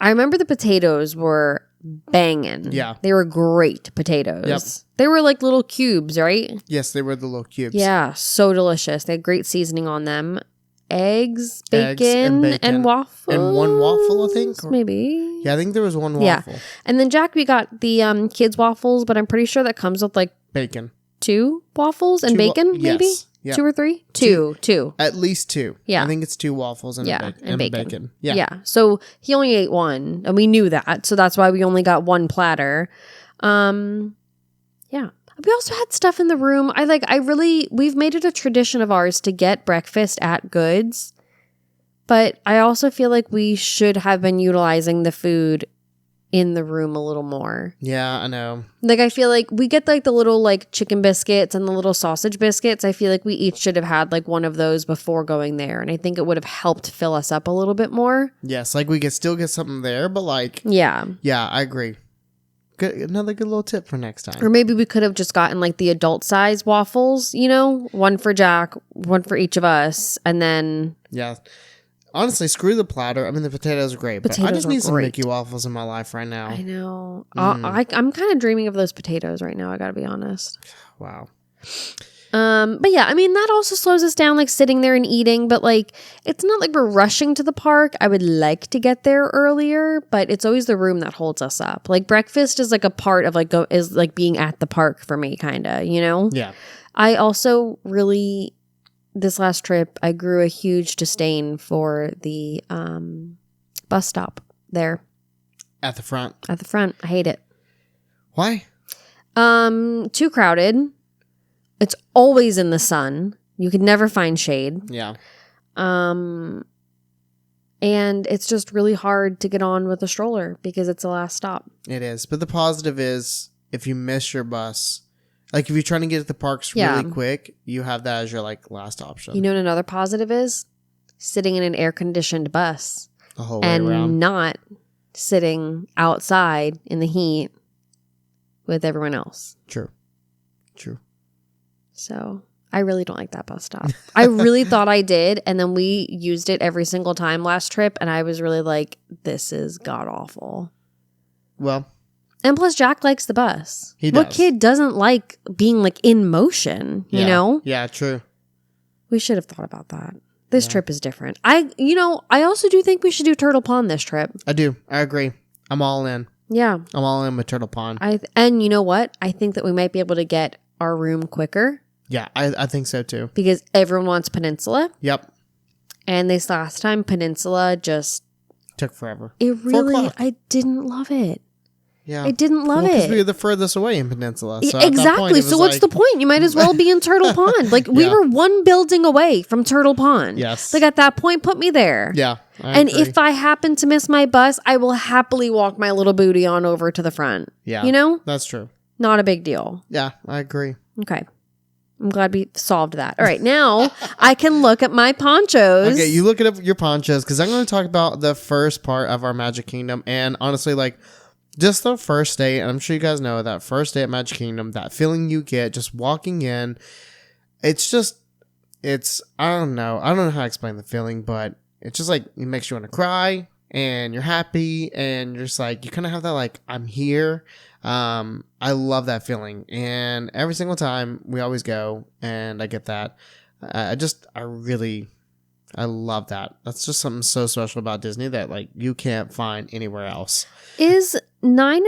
I remember the potatoes were banging. Yeah. They were great potatoes. Yep. They were like little cubes, right? Yes, they were the little cubes. Yeah, so delicious. They had great seasoning on them. Eggs, bacon, and waffles. And one waffle, I think? Maybe. Yeah, I think there was one waffle. Yeah. And then Jack, we got the kids waffles, but I'm pretty sure that comes with like bacon. 2 waffles and bacon, maybe? Yes. Yep. 2 or 3? Two. At least 2. Yeah. I think it's 2 waffles and bacon. Yeah. Yeah. So he only ate one, and we knew that. So that's why we only got one platter. Yeah. We also had stuff in the room. We've made it a tradition of ours to get breakfast at Goods, but I also feel like we should have been utilizing the food in the room a little more. Yeah, I know. Like, I feel like we get like the little like chicken biscuits and the little sausage biscuits. I feel like we each should have had like one of those before going there. And I think it would have helped fill us up a little bit more. Yes, like we could still get something there, but like... Yeah. Yeah, I agree. Another good little tip for next time. Or maybe we could have just gotten like the adult size waffles, you know, one for Jack, one for each of us, and then Yeah. Honestly, screw the platter. I mean, the potatoes are great, but I just need some great. Mickey waffles in my life right now. I know. I'm kind of dreaming of those potatoes right now. I got to be honest. Wow. But yeah, I mean, that also slows us down, like sitting there and eating, but like, it's not like we're rushing to the park. I would like to get there earlier, but it's always the room that holds us up. Like breakfast is like a part of like, is like being at the park for me, kind of, you know? Yeah. I also really, this last trip, I grew a huge disdain for the, bus stop there. At the front. At the front. I hate it. Why? Too crowded. It's always in the sun. You could never find shade. Yeah. And it's just really hard to get on with a stroller because it's the last stop. It is. But the positive is if you miss your bus, like if you're trying to get to the parks really quick, you have that as your like last option. You know what another positive is? Sitting in an air-conditioned bus. The whole way around. And not sitting outside in the heat with everyone else. True. So I really don't like that bus stop. I really thought I did. And then we used it every single time last trip. And I was really like, this is god awful. Well. And plus Jack likes the bus. He does. What kid doesn't like being like in motion, you know? Yeah, true. We should have thought about that. This trip is different. I also do think we should do Turtle Pond this trip. I do. I agree. I'm all in. Yeah. I'm all in with Turtle Pond. And you know what? I think that we might be able to get our room quicker. Yeah, I think so too. Because everyone wants Peninsula. Yep. And this last time, Peninsula just... took forever. It really... I didn't love it. Yeah. I didn't love it. Because we were the furthest away in Peninsula. So exactly. So what's the point? You might as well be in Turtle Pond. Like, we were one building away from Turtle Pond. Yes. Like, at that point, put me there. Yeah. And if I happen to miss my bus, I will happily walk my little booty on over to the front. Yeah. You know? That's true. Not a big deal. Yeah, I agree. Okay. I'm glad we solved that. All right, now I can look at my ponchos. Okay, you look at your ponchos because I'm going to talk about the first part of our Magic Kingdom. And honestly, like, just the first day, and I'm sure you guys know that first day at Magic Kingdom, that feeling you get just walking in, I don't know how to explain the feeling, but it's just like, it makes you want to cry, and you're happy, and you're just like, you kind of have that, like, I'm here. I love that feeling, and every single time we always go, and I get that. I love that. That's just something so special about Disney that like you can't find anywhere else. Is 9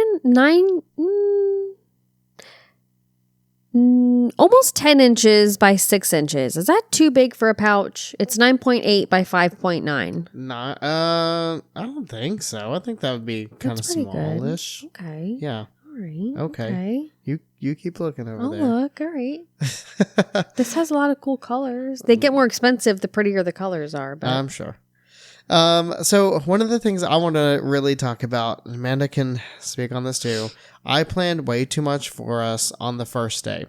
almost 10 inches by 6 inches. Is that too big for a pouch? It's 9.8 by 5.9. Not, I don't think so. I think that would be kind of smallish. Good. Okay. Yeah. All right. Okay. You keep looking over there. I'll look. All right. This has a lot of cool colors. They get more expensive the prettier the colors are. But I'm sure. So one of the things I want to really talk about, Amanda can speak on this too. I planned way too much for us on the first day.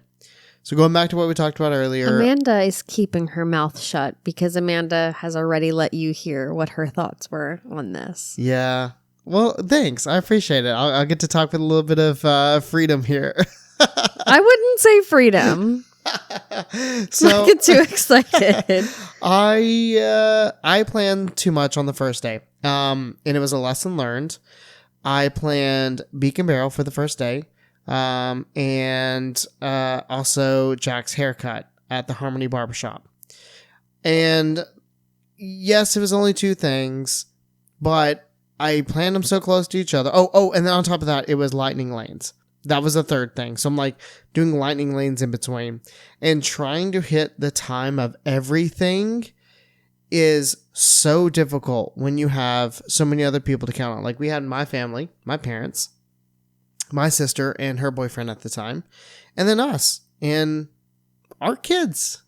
So going back to what we talked about earlier. Amanda is keeping her mouth shut because Amanda has already let you hear what her thoughts were on this. Yeah. Well, thanks. I appreciate it. I'll get to talk with a little bit of freedom here. I wouldn't say freedom. So don't get too excited. I planned too much on the first day. And it was a lesson learned. I planned Beak Barrel for the first day. And also Jack's haircut at the Harmony Barber Shop. And yes, it was only two things, but I planned them so close to each other. Oh, and then on top of that, it was lightning lanes. That was the third thing. So I'm like doing lightning lanes in between and trying to hit the time of everything is so difficult when you have so many other people to count on. Like we had my family, my parents, my sister and her boyfriend at the time, and then us and our kids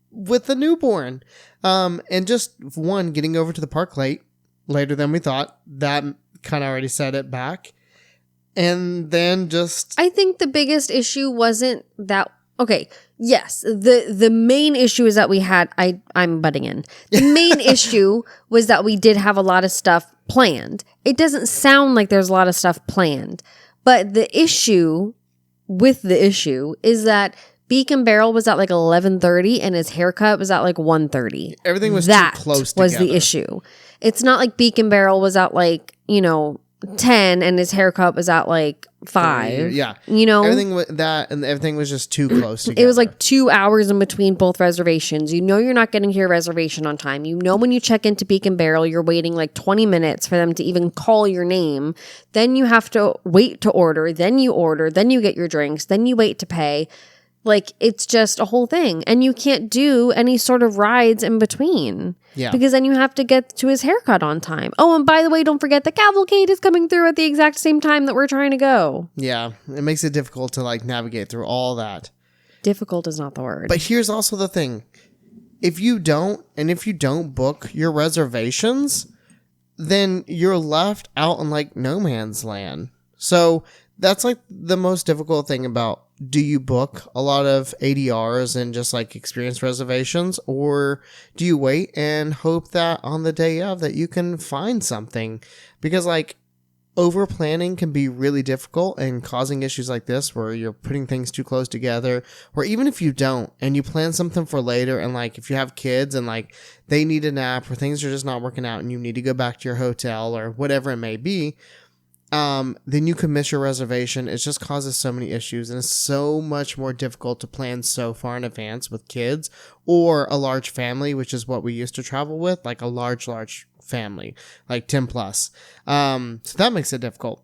with the newborn. And just one getting over to the park later than we thought. That kind of already set it back. And then just... I think the biggest issue wasn't that... Okay, yes. The main issue is that we had... I'm butting in. The main issue was that we did have a lot of stuff planned. It doesn't sound like there's a lot of stuff planned. But the issue is that Beak and Barrel was at like 11:30 and his haircut was at like 1:30. Everything was too close together. That was the issue. It's not like Beak and Barrel was at like, 10 and his haircut was at like 5. Yeah. Everything was just too close together. It was like 2 hours in between both reservations. You're not getting to your reservation on time. When you check into Beak and Barrel, you're waiting like 20 minutes for them to even call your name. Then you have to wait to order. Then you get your drinks. Then you wait to pay. Like, it's just a whole thing. And you can't do any sort of rides in between. Yeah. Because then you have to get to his haircut on time. Oh, and by the way, don't forget the cavalcade is coming through at the exact same time that we're trying to go. Yeah. It makes it difficult to like navigate through all that. Difficult is not the word. But here's also the thing. If you don't book your reservations, then you're left out in like no man's land. So that's like the most difficult thing about, do you book a lot of ADRs and just like experience reservations, or do you wait and hope that on the day of that you can find something? Because like over planning can be really difficult and causing issues like this where you're putting things too close together, or even if you don't and you plan something for later, and like if you have kids and like they need a nap or things are just not working out and you need to go back to your hotel or whatever it may be, then you can miss your reservation. It just causes so many issues, and it's so much more difficult to plan so far in advance with kids or a large family, which is what we used to travel with, like a large family, like 10 plus. So that makes it difficult.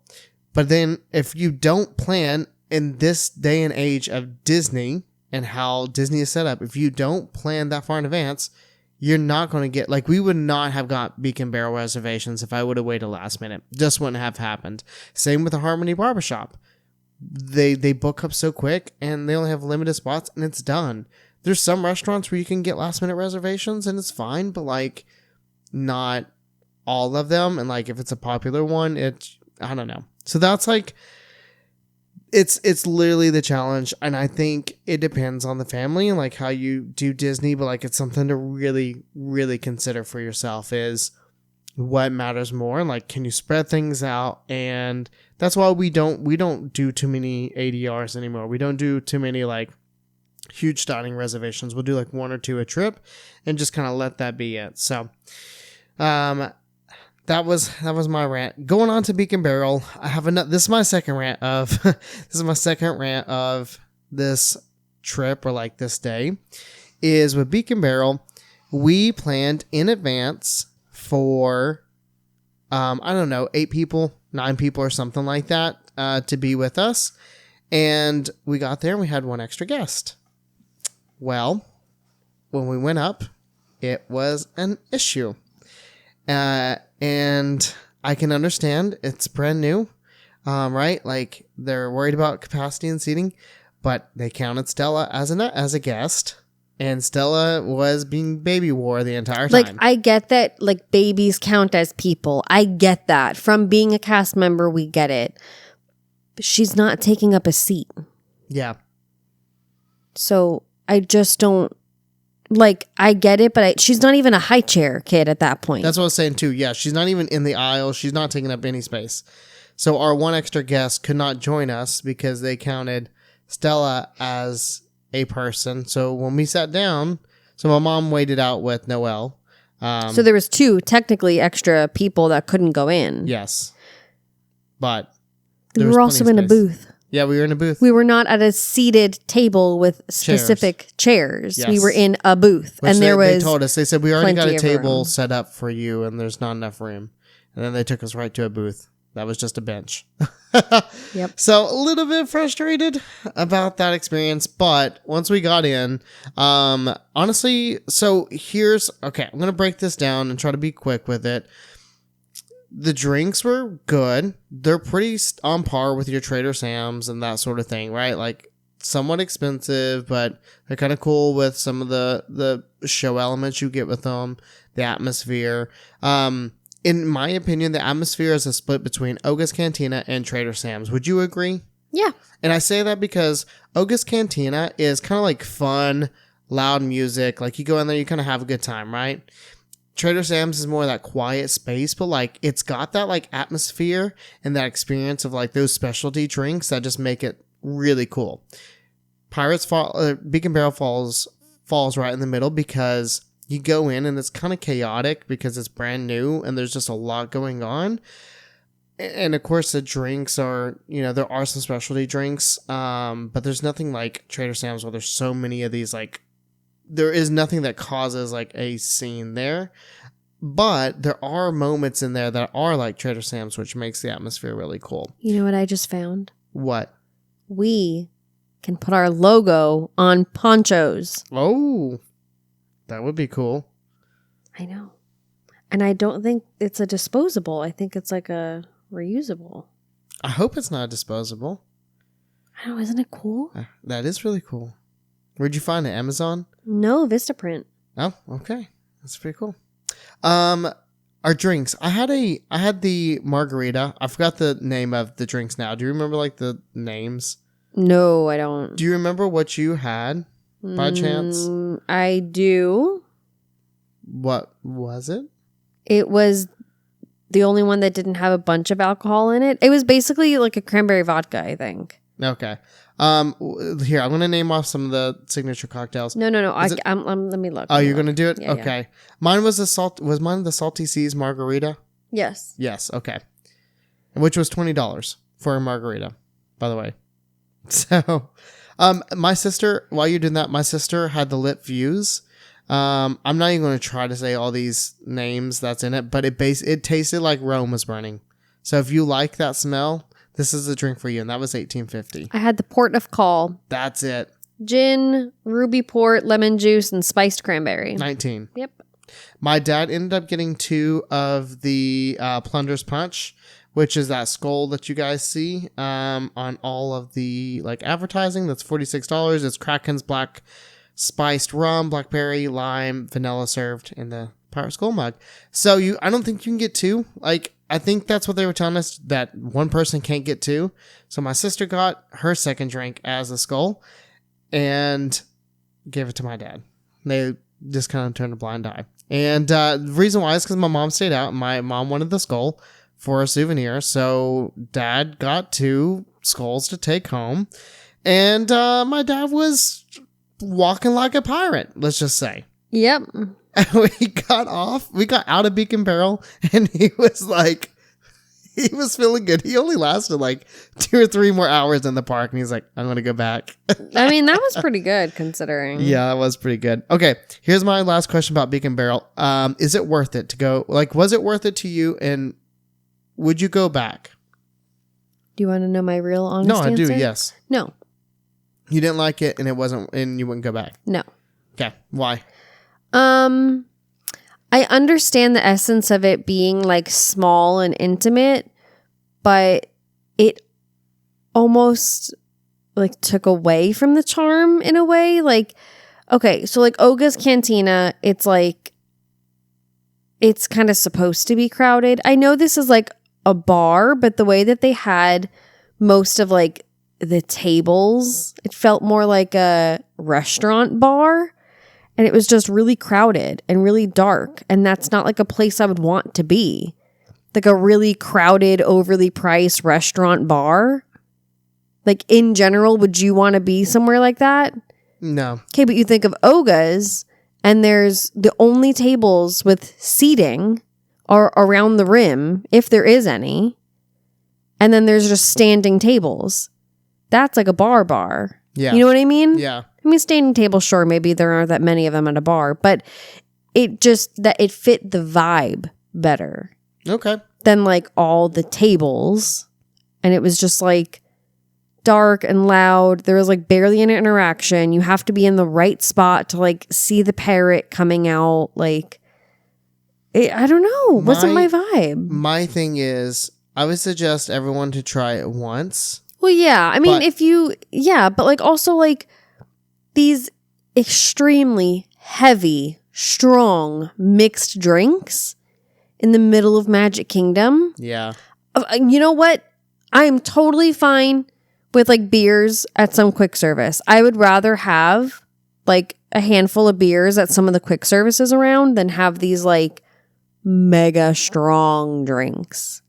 But then if you don't plan in this day and age of Disney and how Disney is set up, if you don't plan that far in advance, you're not going to get, like, we would not have got Beak and Barrel reservations if I would have waited last minute. Just wouldn't have happened. Same with the Harmony Barber Shop. They book up so quick and they only have limited spots and it's done. There's some restaurants where you can get last minute reservations and it's fine, but like not all of them. And like if it's a popular one, I don't know. So that's like, it's literally the challenge, and I think it depends on the family and like how you do Disney, but like it's something to really, really consider for yourself is what matters more, and like can you spread things out. And that's why we don't do too many ADRs anymore. We don't do too many like huge dining reservations. We'll do like 1 or 2 a trip and just kind of let that be it. So that was my rant. Going on to Beak and Barrel, I have this is my second rant of this trip, or like this day, is with Beak and Barrel. We planned in advance for I don't know, 8 people, 9 people or something like that to be with us. And we got there and we had 1 extra guest. Well, when we went up, it was an issue. And I can understand, it's brand new, right? Like they're worried about capacity and seating, but they counted Stella as a guest, and Stella was being baby wore the entire time. Like, I get that, like, babies count as people. I get that. From being a cast member, we get it. But she's not taking up a seat. Yeah. So I just don't. Like, I get it, but she's not even a high chair kid at that point. That's what I was saying, too. Yeah, she's not even in the aisle. She's not taking up any space. So our 1 extra guest could not join us because they counted Stella as a person. So when we sat down, so my mom waited out with Noelle. So there was 2 technically extra people that couldn't go in. Yes. But we were also in a booth. Yeah, we were in a booth. We were not at a seated table with specific chairs. Yes. We were in a booth. Which and they told us, they said, we already got a table room set up for you and there's not enough room. And then they took us right to a booth. That was just a bench. Yep. So a little bit frustrated about that experience. But once we got in, honestly, so I'm going to break this down and try to be quick with it. The drinks were good. They're pretty on par with your Trader Sam's and that sort of thing, right? Like somewhat expensive, but they're kind of cool with some of the show elements you get with them, the atmosphere. In my opinion, the atmosphere is a split between Oga's Cantina and Trader Sam's. Would you agree? Yeah. And I say that because Oga's Cantina is kind of like fun, loud music. Like you go in there, you kind of have a good time, right? Trader Sam's is more that quiet space, but like it's got that like atmosphere and that experience of like those specialty drinks that just make it really cool. Beak Barrel falls right in the middle because you go in and it's kind of chaotic because it's brand new and there's just a lot going on. And of course the drinks are, there are some specialty drinks, but there's nothing like Trader Sam's where there's so many of these, like, there is nothing that causes like a scene there, but there are moments in there that are like Trader Sam's, which makes the atmosphere really cool. You know what I just found? What? We can put our logo on ponchos. Oh, that would be cool. I know. And I don't think it's a disposable. I think it's like a reusable. I hope it's not disposable. I know, isn't it cool? That is really cool. Where'd you find it? Amazon? No, Vistaprint. Oh, okay. That's pretty cool. Our drinks. I had the margarita. I forgot the name of the drinks now. Do you remember like the names? No, I don't. Do you remember what you had by chance? I do. What was it? It was the only one that didn't have a bunch of alcohol in it. It was basically like a cranberry vodka, I think. Okay. Here, I'm going to name off some of the signature cocktails. No. Let me look. Oh, you're going to do it? Yeah, okay. Yeah. Mine was the Salty Seas margarita? Yes. Yes. Okay. Which was $20 for a margarita, by the way. So, my sister, while you're doing that, my sister had the Lit Fuse. I'm not even going to try to say all these names that's in it, but it tasted like Rome was burning. So if you like that smell, this is a drink for you, and that was $18.50. I had the Port of Call. That's it. Gin, ruby port, lemon juice, and spiced cranberry. $19. Yep. My dad ended up getting 2 of the Plunder's Punch, which is that skull that you guys see on all of the like advertising. That's $46. It's Kraken's black spiced rum, blackberry, lime, vanilla served in the Pirate Skull mug. So I don't think you can get 2. Like, I think that's what they were telling us, that one person can't get 2. So my sister got her second drink as a skull and gave it to my dad. They just kind of turned a blind eye. And the reason why is because my mom stayed out and my mom wanted the skull for a souvenir. So dad got 2 skulls to take home. And my dad was walking like a pirate, let's just say. Yep. And we got out of Beak Barrel, and he was feeling good. He only lasted like 2 or 3 more hours in the park, and he's like, I'm going to go back. I mean, that was pretty good considering. Yeah, that was pretty good. Okay, here's my last question about Beak Barrel. Is it worth it to go? Like, was it worth it to you, and would you go back? Do you want to know my real honest answer? No, I do, yes. No. You didn't like it, and you wouldn't go back? No. Okay, why? I understand the essence of it being like small and intimate, but it almost like took away from the charm in a way. Like, okay, so like Oga's Cantina, it's like, it's kind of supposed to be crowded. I know this is like a bar, but the way that they had most of like the tables, it felt more like a restaurant bar. And it was just really crowded and really dark. And that's not like a place I would want to be. Like a really crowded, overly priced restaurant bar. Like in general, would you want to be somewhere like that? No. Okay, but you think of Oga's and there's the only tables with seating are around the rim, if there is any. And then there's just standing tables. That's like a bar. Yeah. You know what I mean? Yeah. I mean, standing table, sure, maybe there aren't that many of them at a bar, but it fit the vibe better. Okay. Than like all the tables. And it was just like dark and loud. There was like barely any interaction. You have to be in the right spot to like see the parrot coming out. Like, I don't know. Wasn't my vibe. My thing is, I would suggest everyone to try it once. Well, yeah. I mean, but like also like these extremely heavy, strong, mixed drinks in the middle of Magic Kingdom. Yeah. You know what? I'm totally fine with like beers at some quick service. I would rather have like a handful of beers at some of the quick services around than have these like mega strong drinks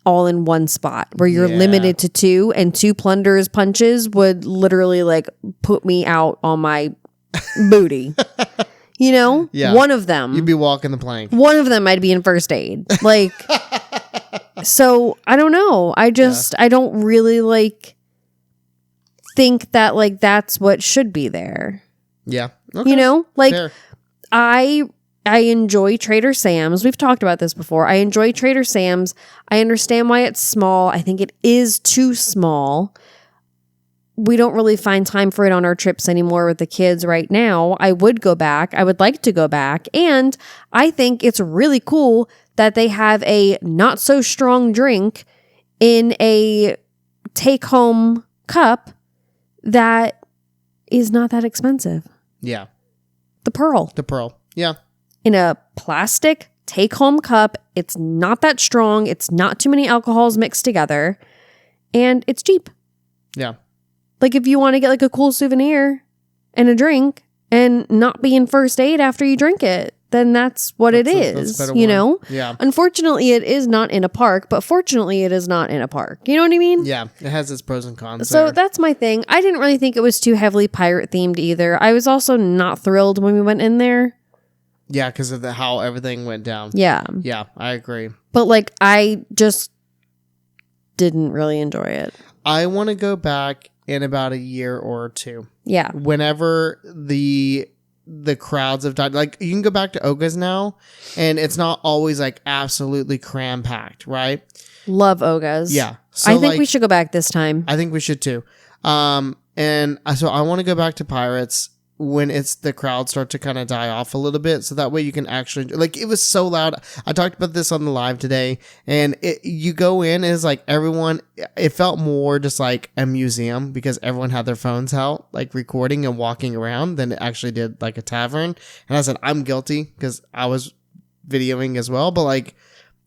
all in one spot where you're Yeah. limited to 2, and 2 plunder's punches would literally like put me out on my booty. You know? Yeah. One of them. You'd be walking the plank. One of them I'd be in first aid. Like, so I don't know. I don't really like think that like that's what should be there. Yeah. Okay. You know? Like, Fair. I enjoy Trader Sam's. We've talked about this before. I enjoy Trader Sam's. I understand why it's small. I think it is too small. We don't really find time for it on our trips anymore with the kids right now. I would go back. I would like to go back. And I think it's really cool that they have a not so strong drink in a take home cup that is not that expensive. Yeah. The Pearl. The Pearl. Yeah. In a plastic take home cup. It's not that strong. It's not too many alcohols mixed together. And it's cheap. Yeah. Like if you want to get like a cool souvenir and a drink and not be in first aid after you drink it, then that's what it is, you know? Yeah. Unfortunately, it is not in a park, but fortunately, it is not in a park. You know what I mean? Yeah. It has its pros and cons. So there. that's my thing. I didn't really think it was too heavily pirate themed either. I was also not thrilled when we went in there. Yeah, because of how everything went down. Yeah. Yeah, I agree. But like, I just didn't really enjoy it. I want to go back in about a year or 2. Yeah. Whenever the crowds have died. Like, you can go back to Oga's now, and it's not always, like, absolutely cram-packed, right? Love Oga's. Yeah. So, I think we should go back this time. I think we should, too. And so I want to go back to Pirates when the crowd start to kind of die off a little bit, so that way you can actually, like, it was so loud. I talked about this on the live today, and you go in, and it's like everyone, it felt more just like a museum because everyone had their phones out, like recording and walking around, than it actually did like a tavern. And I said, I'm guilty because I was videoing as well, but like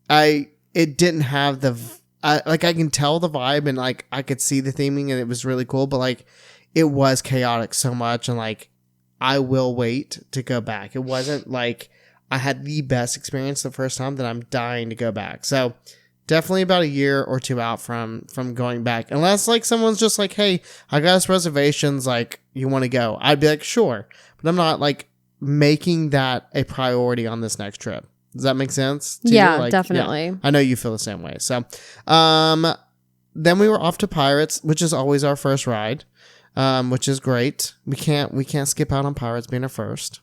it didn't have I can tell the vibe, and like I could see the theming, and it was really cool, but like it was chaotic so much, and like I will wait to go back. It wasn't like I had the best experience the first time that I'm dying to go back. So definitely about a year or 2 out from going back. Unless like someone's just like, hey, I got us reservations, like you want to go. I'd be like, sure. But I'm not like making that a priority on this next trip. Does that make sense to Yeah, you? Like, definitely. Yeah, I know you feel the same way. So then we were off to Pirates, which is always our first ride. Which is great. We can't skip out on Pirates being our first.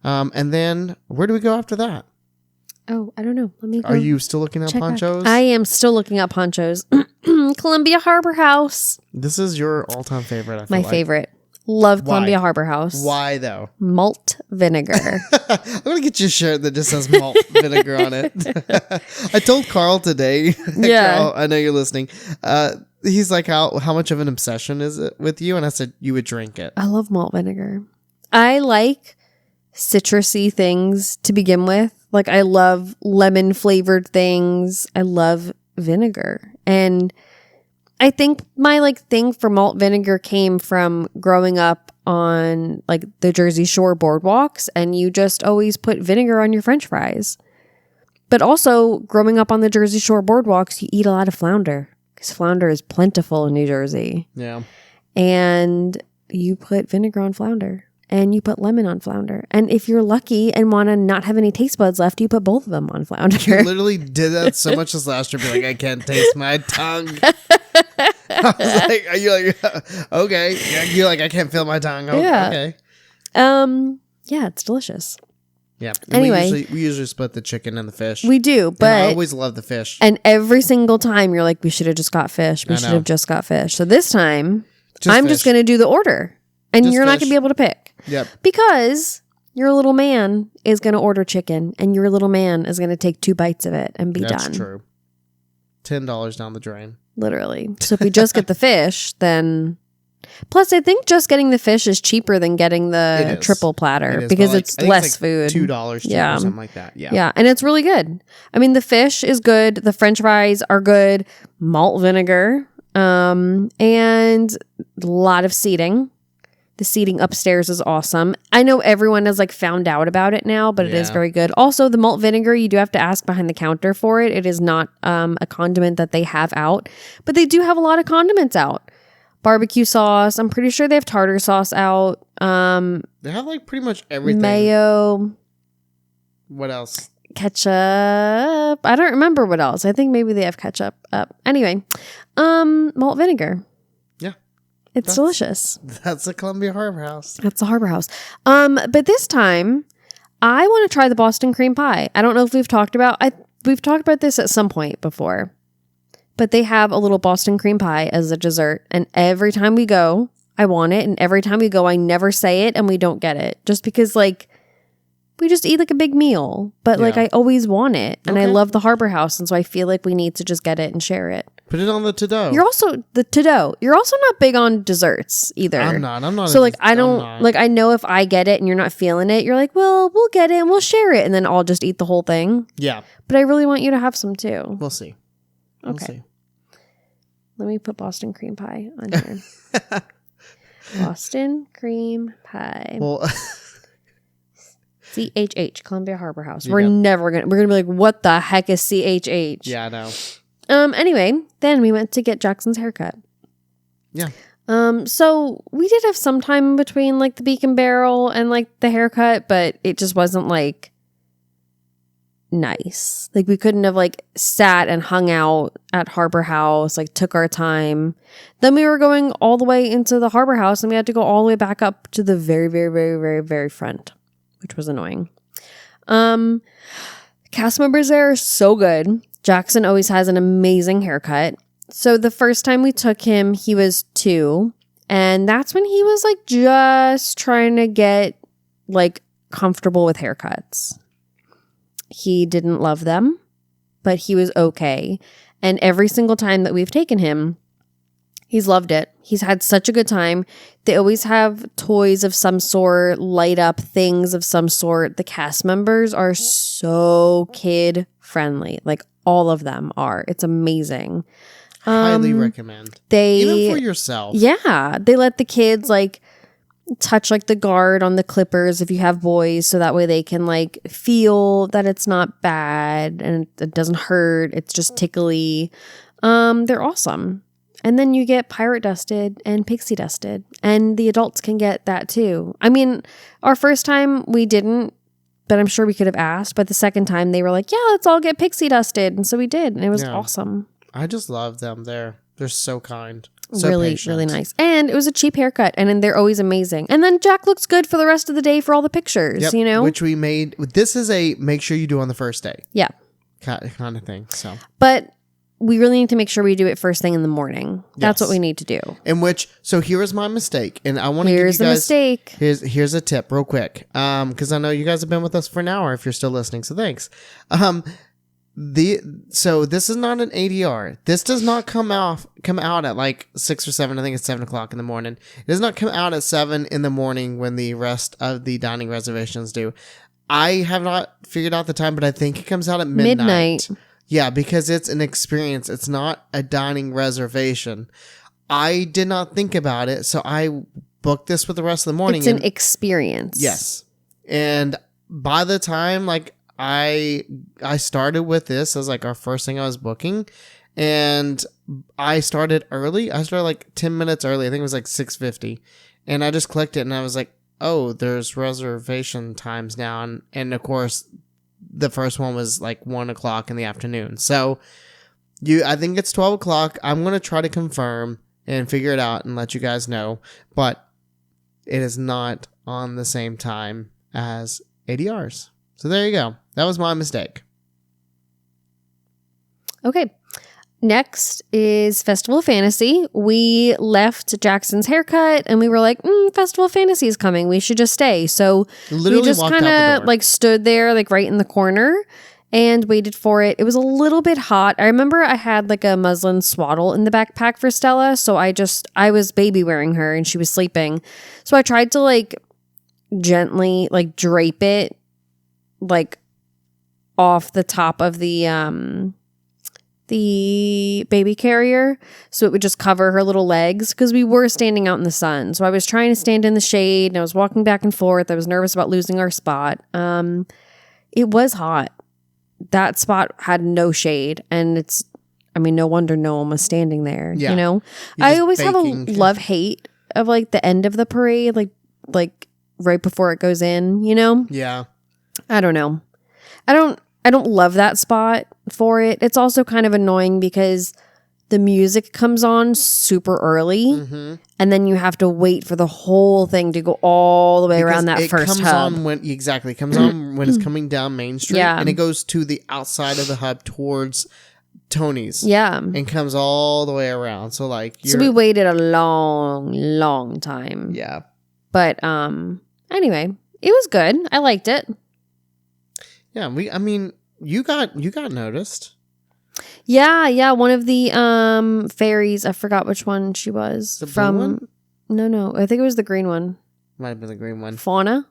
And then where do we go after that? Oh, I don't know. Let me go. Are you still looking at check ponchos? I am still looking at ponchos. Columbia Harbour House. This is your all-time favorite, I feel My like. favorite. Love Why? Columbia Harbour House. Why, though? Malt vinegar. I'm going to get you a shirt that just says malt vinegar on it. I told Carl today. Yeah. Carl, I know you're listening. He's like, how much of an obsession is it with you? And I said, you would drink it. I love malt vinegar. I like citrusy things to begin with. Like I love lemon flavored things. I love vinegar. And I think my like thing for malt vinegar came from growing up on like the Jersey Shore boardwalks, and you just always put vinegar on your French fries. But also growing up on the Jersey Shore boardwalks, you eat a lot of flounder. Because flounder is plentiful in New Jersey. Yeah. And you put vinegar on flounder. And you put lemon on flounder. And if you're lucky and want to not have any taste buds left, you put both of them on flounder. You literally did that so much this last year. Be like, I can't taste my tongue. I was like, you're like, okay. You're like, I can't feel my tongue. Oh, Yeah. Okay. Yeah, it's delicious. Yeah. Anyway. We usually split the chicken and the fish. We do, And I but always love the fish. and every single time you're like, we should have just got fish. We I should know. have just got fish. So this time, Just I'm fish. just going to do the order. And Just you're not fish. going to be able to pick. Yep. Because your little man is going to order chicken, and your little man is going to take 2 bites of it and be That's done. true. $10 down the drain. Literally. So if we just get the fish, then... Plus, I think just getting the fish is cheaper than getting the It is. triple It platter is, because but, like, it's I think less food. $2 cheaper Yeah. or something like that. Yeah. Yeah, and it's really good. I mean, the fish is good. The French fries are good. Malt vinegar, and a lot of seating. The seating upstairs is awesome. I know everyone has like found out about it now, but it is Yeah. very good. Also, the malt vinegar, you do have to ask behind the counter for it. It is not a condiment that they have out, but they do have a lot of condiments out. Barbecue sauce. I'm pretty sure they have tartar sauce out. They have like pretty much everything. Mayo. What else? Ketchup. I don't remember what else. I think maybe they have ketchup up. Anyway, malt vinegar. Yeah. It's delicious. That's the Columbia Harbour House. That's the Harbor House. But this time, I want to try the Boston cream pie. I don't know if we've talked about this at some point before, but they have a little Boston cream pie as a dessert, and every time we go, I want it, and every time we go, I never say it, and we don't get it, just because like we just eat like a big meal. But like I always want it, and I love the Harbor House, and so I feel like we need to just get it and share it. Put it on the to-do. You're also not big on desserts either. I'm not. So like I don't like I know if I get it and you're not feeling it, you're like, well, we'll get it and we'll share it, and then I'll just eat the whole thing. Yeah. But I really want you to have some too. We'll see. Okay. We'll see. Let me put Boston cream pie on here. Boston cream pie. Well, CHH, Columbia Harbour House. We're gonna be like, what the heck is CHH? yeah, I know. Anyway, then we went to get Jackson's haircut. Yeah. So we did have some time in between like the Beak Barrel and like the haircut, but it just wasn't like nice. Like we couldn't have like sat and hung out at Harbour House, like took our time. Then we were going all the way into the Harbour House and we had to go all the way back up to the very, very, very, very, very front, which was annoying. Cast members there are so good. Jackson always has an amazing haircut. So the first time we took him, he was 2. And that's when he was like just trying to get like comfortable with haircuts. He didn't love them, but he was okay. And every single time that we've taken him, he's loved it. He's had such a good time. They always have toys of some sort, light up things of some sort. The cast members are so kid friendly. Like all of them are. It's amazing. Highly recommend. Even for yourself. Yeah. They let the kids like touch like the guard on the clippers if you have boys, so that way they can like feel that it's not bad and it doesn't hurt. It's just tickly. They're awesome. And then you get pirate dusted and pixie dusted, and the adults can get that too. I mean, our first time we didn't, but I'm sure we could have asked. But the second time they were like, yeah, let's all get pixie dusted. And so we did. And it was awesome. I just love them. They're so kind. So really, patient. really nice. And it was a cheap haircut. And then they're always amazing. And then Jack looks good for the rest of the day for all the pictures, you know? Which we made. This is a make sure you do on the first day. Yeah. Kind of thing. So, but we really need to make sure we do it first thing in the morning. That's what we need to do. So here is my mistake, and I want to give you guys. Here's the mistake. Here's a tip, real quick, because I know you guys have been with us for an hour. If you're still listening, so thanks. So this is not an ADR. This does not come out at like 6 or 7. I think it's 7 o'clock in the morning. It does not come out at 7 in the morning when the rest of the dining reservations do. I have not figured out the time, but I think it comes out at midnight. Yeah, because it's an experience. It's not a dining reservation. I did not think about it, so I booked this with the rest of the morning. It's an experience. Yes. And by the time like I started with this as like our first thing I was booking, and I started early. I started like 10 minutes early. I think it was like 6:50. And I just clicked it and I was like, oh, there's reservation times now. And of course, the first one was like 1 o'clock in the afternoon. So I think it's 12 o'clock. I'm going to try to confirm and figure it out and let you guys know. But it is not on the same time as ADRs. So there you go. That was my mistake. Okay. Next is Festival of Fantasy. We left Jackson's haircut and we were like, Festival of Fantasy is coming. We should just stay. So we just kind of like stood there like right in the corner and waited for it. It was a little bit hot. I remember I had like a muslin swaddle in the backpack for Stella. So I was baby wearing her and she was sleeping. So I tried to like gently like drape it like off the top of the the baby carrier so it would just cover her little legs because we were standing out in the sun. So I was trying to stand in the shade and I was walking back and forth. I was nervous about losing our spot. It was hot. That spot had no shade, and no wonder no one was standing there. Yeah. You know, I always have a love-hate of like the end of the parade, like right before it goes in, you know? Yeah. I don't know. I don't love that spot for it. It's also kind of annoying because the music comes on super early, and then you have to wait for the whole thing to go all the way around that first hub. It comes on when it's coming down Main Street, and it goes to the outside of the hub towards Tony's. Yeah. And comes all the way around. So we waited a long time. Yeah. But anyway, it was good. I liked it. Yeah, you got noticed. Yeah, one of the fairies, I forgot which one she was. The blue one? No, I think it was the green one. Might have been the green one. Fauna?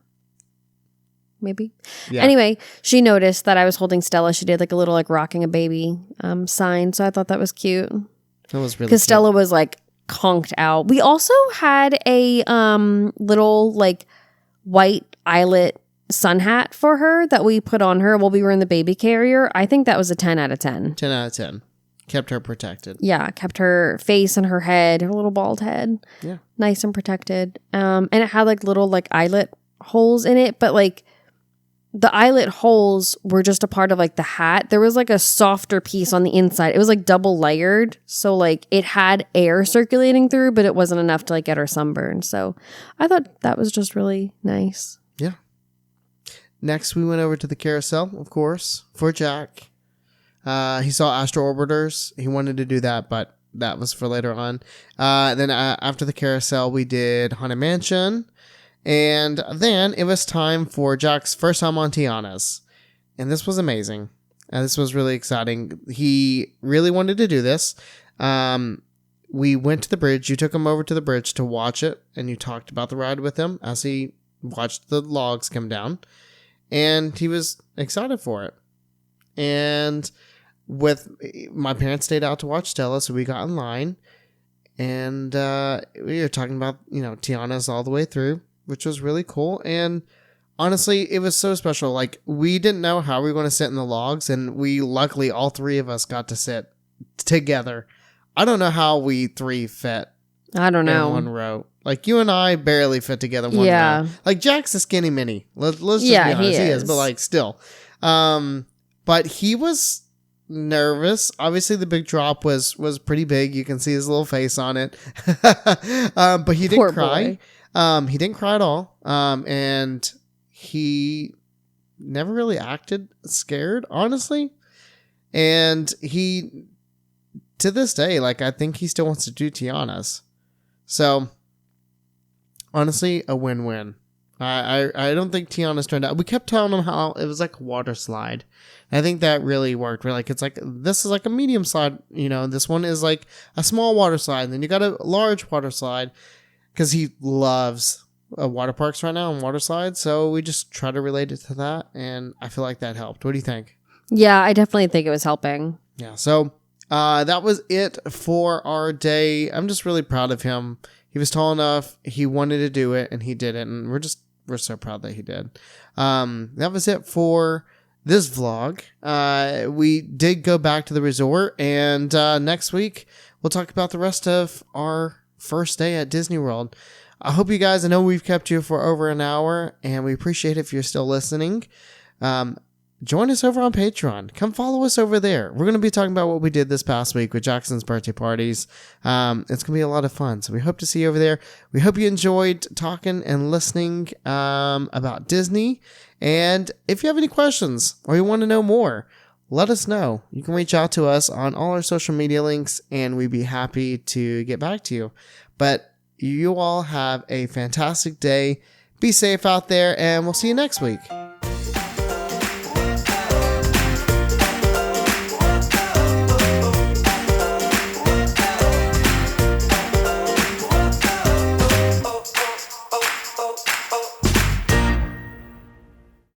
Maybe. Yeah. Anyway, she noticed that I was holding Stella. She did like a little like rocking a baby sign, so I thought that was cute. That was really cute. Because Stella was like conked out. We also had a little like white eyelet sun hat for her that we put on her while we were in the baby carrier. I think that was a 10 out of 10. 10 out of 10. Kept her protected. Yeah, kept her face and her head, her little bald head. Yeah. Nice and protected. And it had like little like eyelet holes in it, but like the eyelet holes were just a part of like the hat. There was like a softer piece on the inside. It was like double layered. So like it had air circulating through, but it wasn't enough to like get her sunburned. So I thought that was just really nice. Yeah. Next, we went over to the carousel, of course, for Jack. He saw Astro Orbiters. He wanted to do that, but that was for later on. Then after the carousel, we did Haunted Mansion. And then it was time for Jack's first time on Tiana's. And this was amazing. This was really exciting. He really wanted to do this. We went to the bridge. You took him over to the bridge to watch it. And you talked about the ride with him as he watched the logs come down. And he was excited for it. And my parents stayed out to watch Stella, so we got in line. And we were talking about, Tiana's all the way through, which was really cool. And honestly, it was so special. Like, we didn't know how we were going to sit in the logs, and luckily, all three of us got to sit together. I don't know how we three fit. I don't know. In one row. Like, you and I barely fit together in one row. Like, Jack's a skinny mini. Let's just be honest. He is, but like, still. But he was nervous. Obviously, the big drop was pretty big. You can see his little face on it. But he didn't cry. He didn't cry at all. And he never really acted scared, honestly. And he, to this day, like, I think he still wants to do Tiana's. So, honestly, a win-win. I don't think Tiana's turned out. We kept telling him how it was like a water slide. And I think that really worked. We're like, this is like a medium slide. This one is like a small water slide. And then you got a large water slide. Because he loves water parks right now and water slides. So we just try to relate it to that. And I feel like that helped. What do you think? Yeah, I definitely think it was helping. Yeah. So that was it for our day. I'm just really proud of him. He was tall enough. He wanted to do it and he did it. And we're so proud that he did. That was it for this vlog. We did go back to the resort. And next week, we'll talk about the rest of our first day at Disney World. I hope you guys, I know we've kept you for over an hour and we appreciate it if you're still listening. Join us over on Patreon. Come follow us over there. We're going to be talking about what we did this past week with Jackson's birthday parties. It's going to be a lot of fun. So we hope to see you over there. We hope you enjoyed talking and listening about Disney. And if you have any questions or you want to know more, let us know. You can reach out to us on all our social media links and we'd be happy to get back to you. But you all have a fantastic day. Be safe out there and we'll see you next week.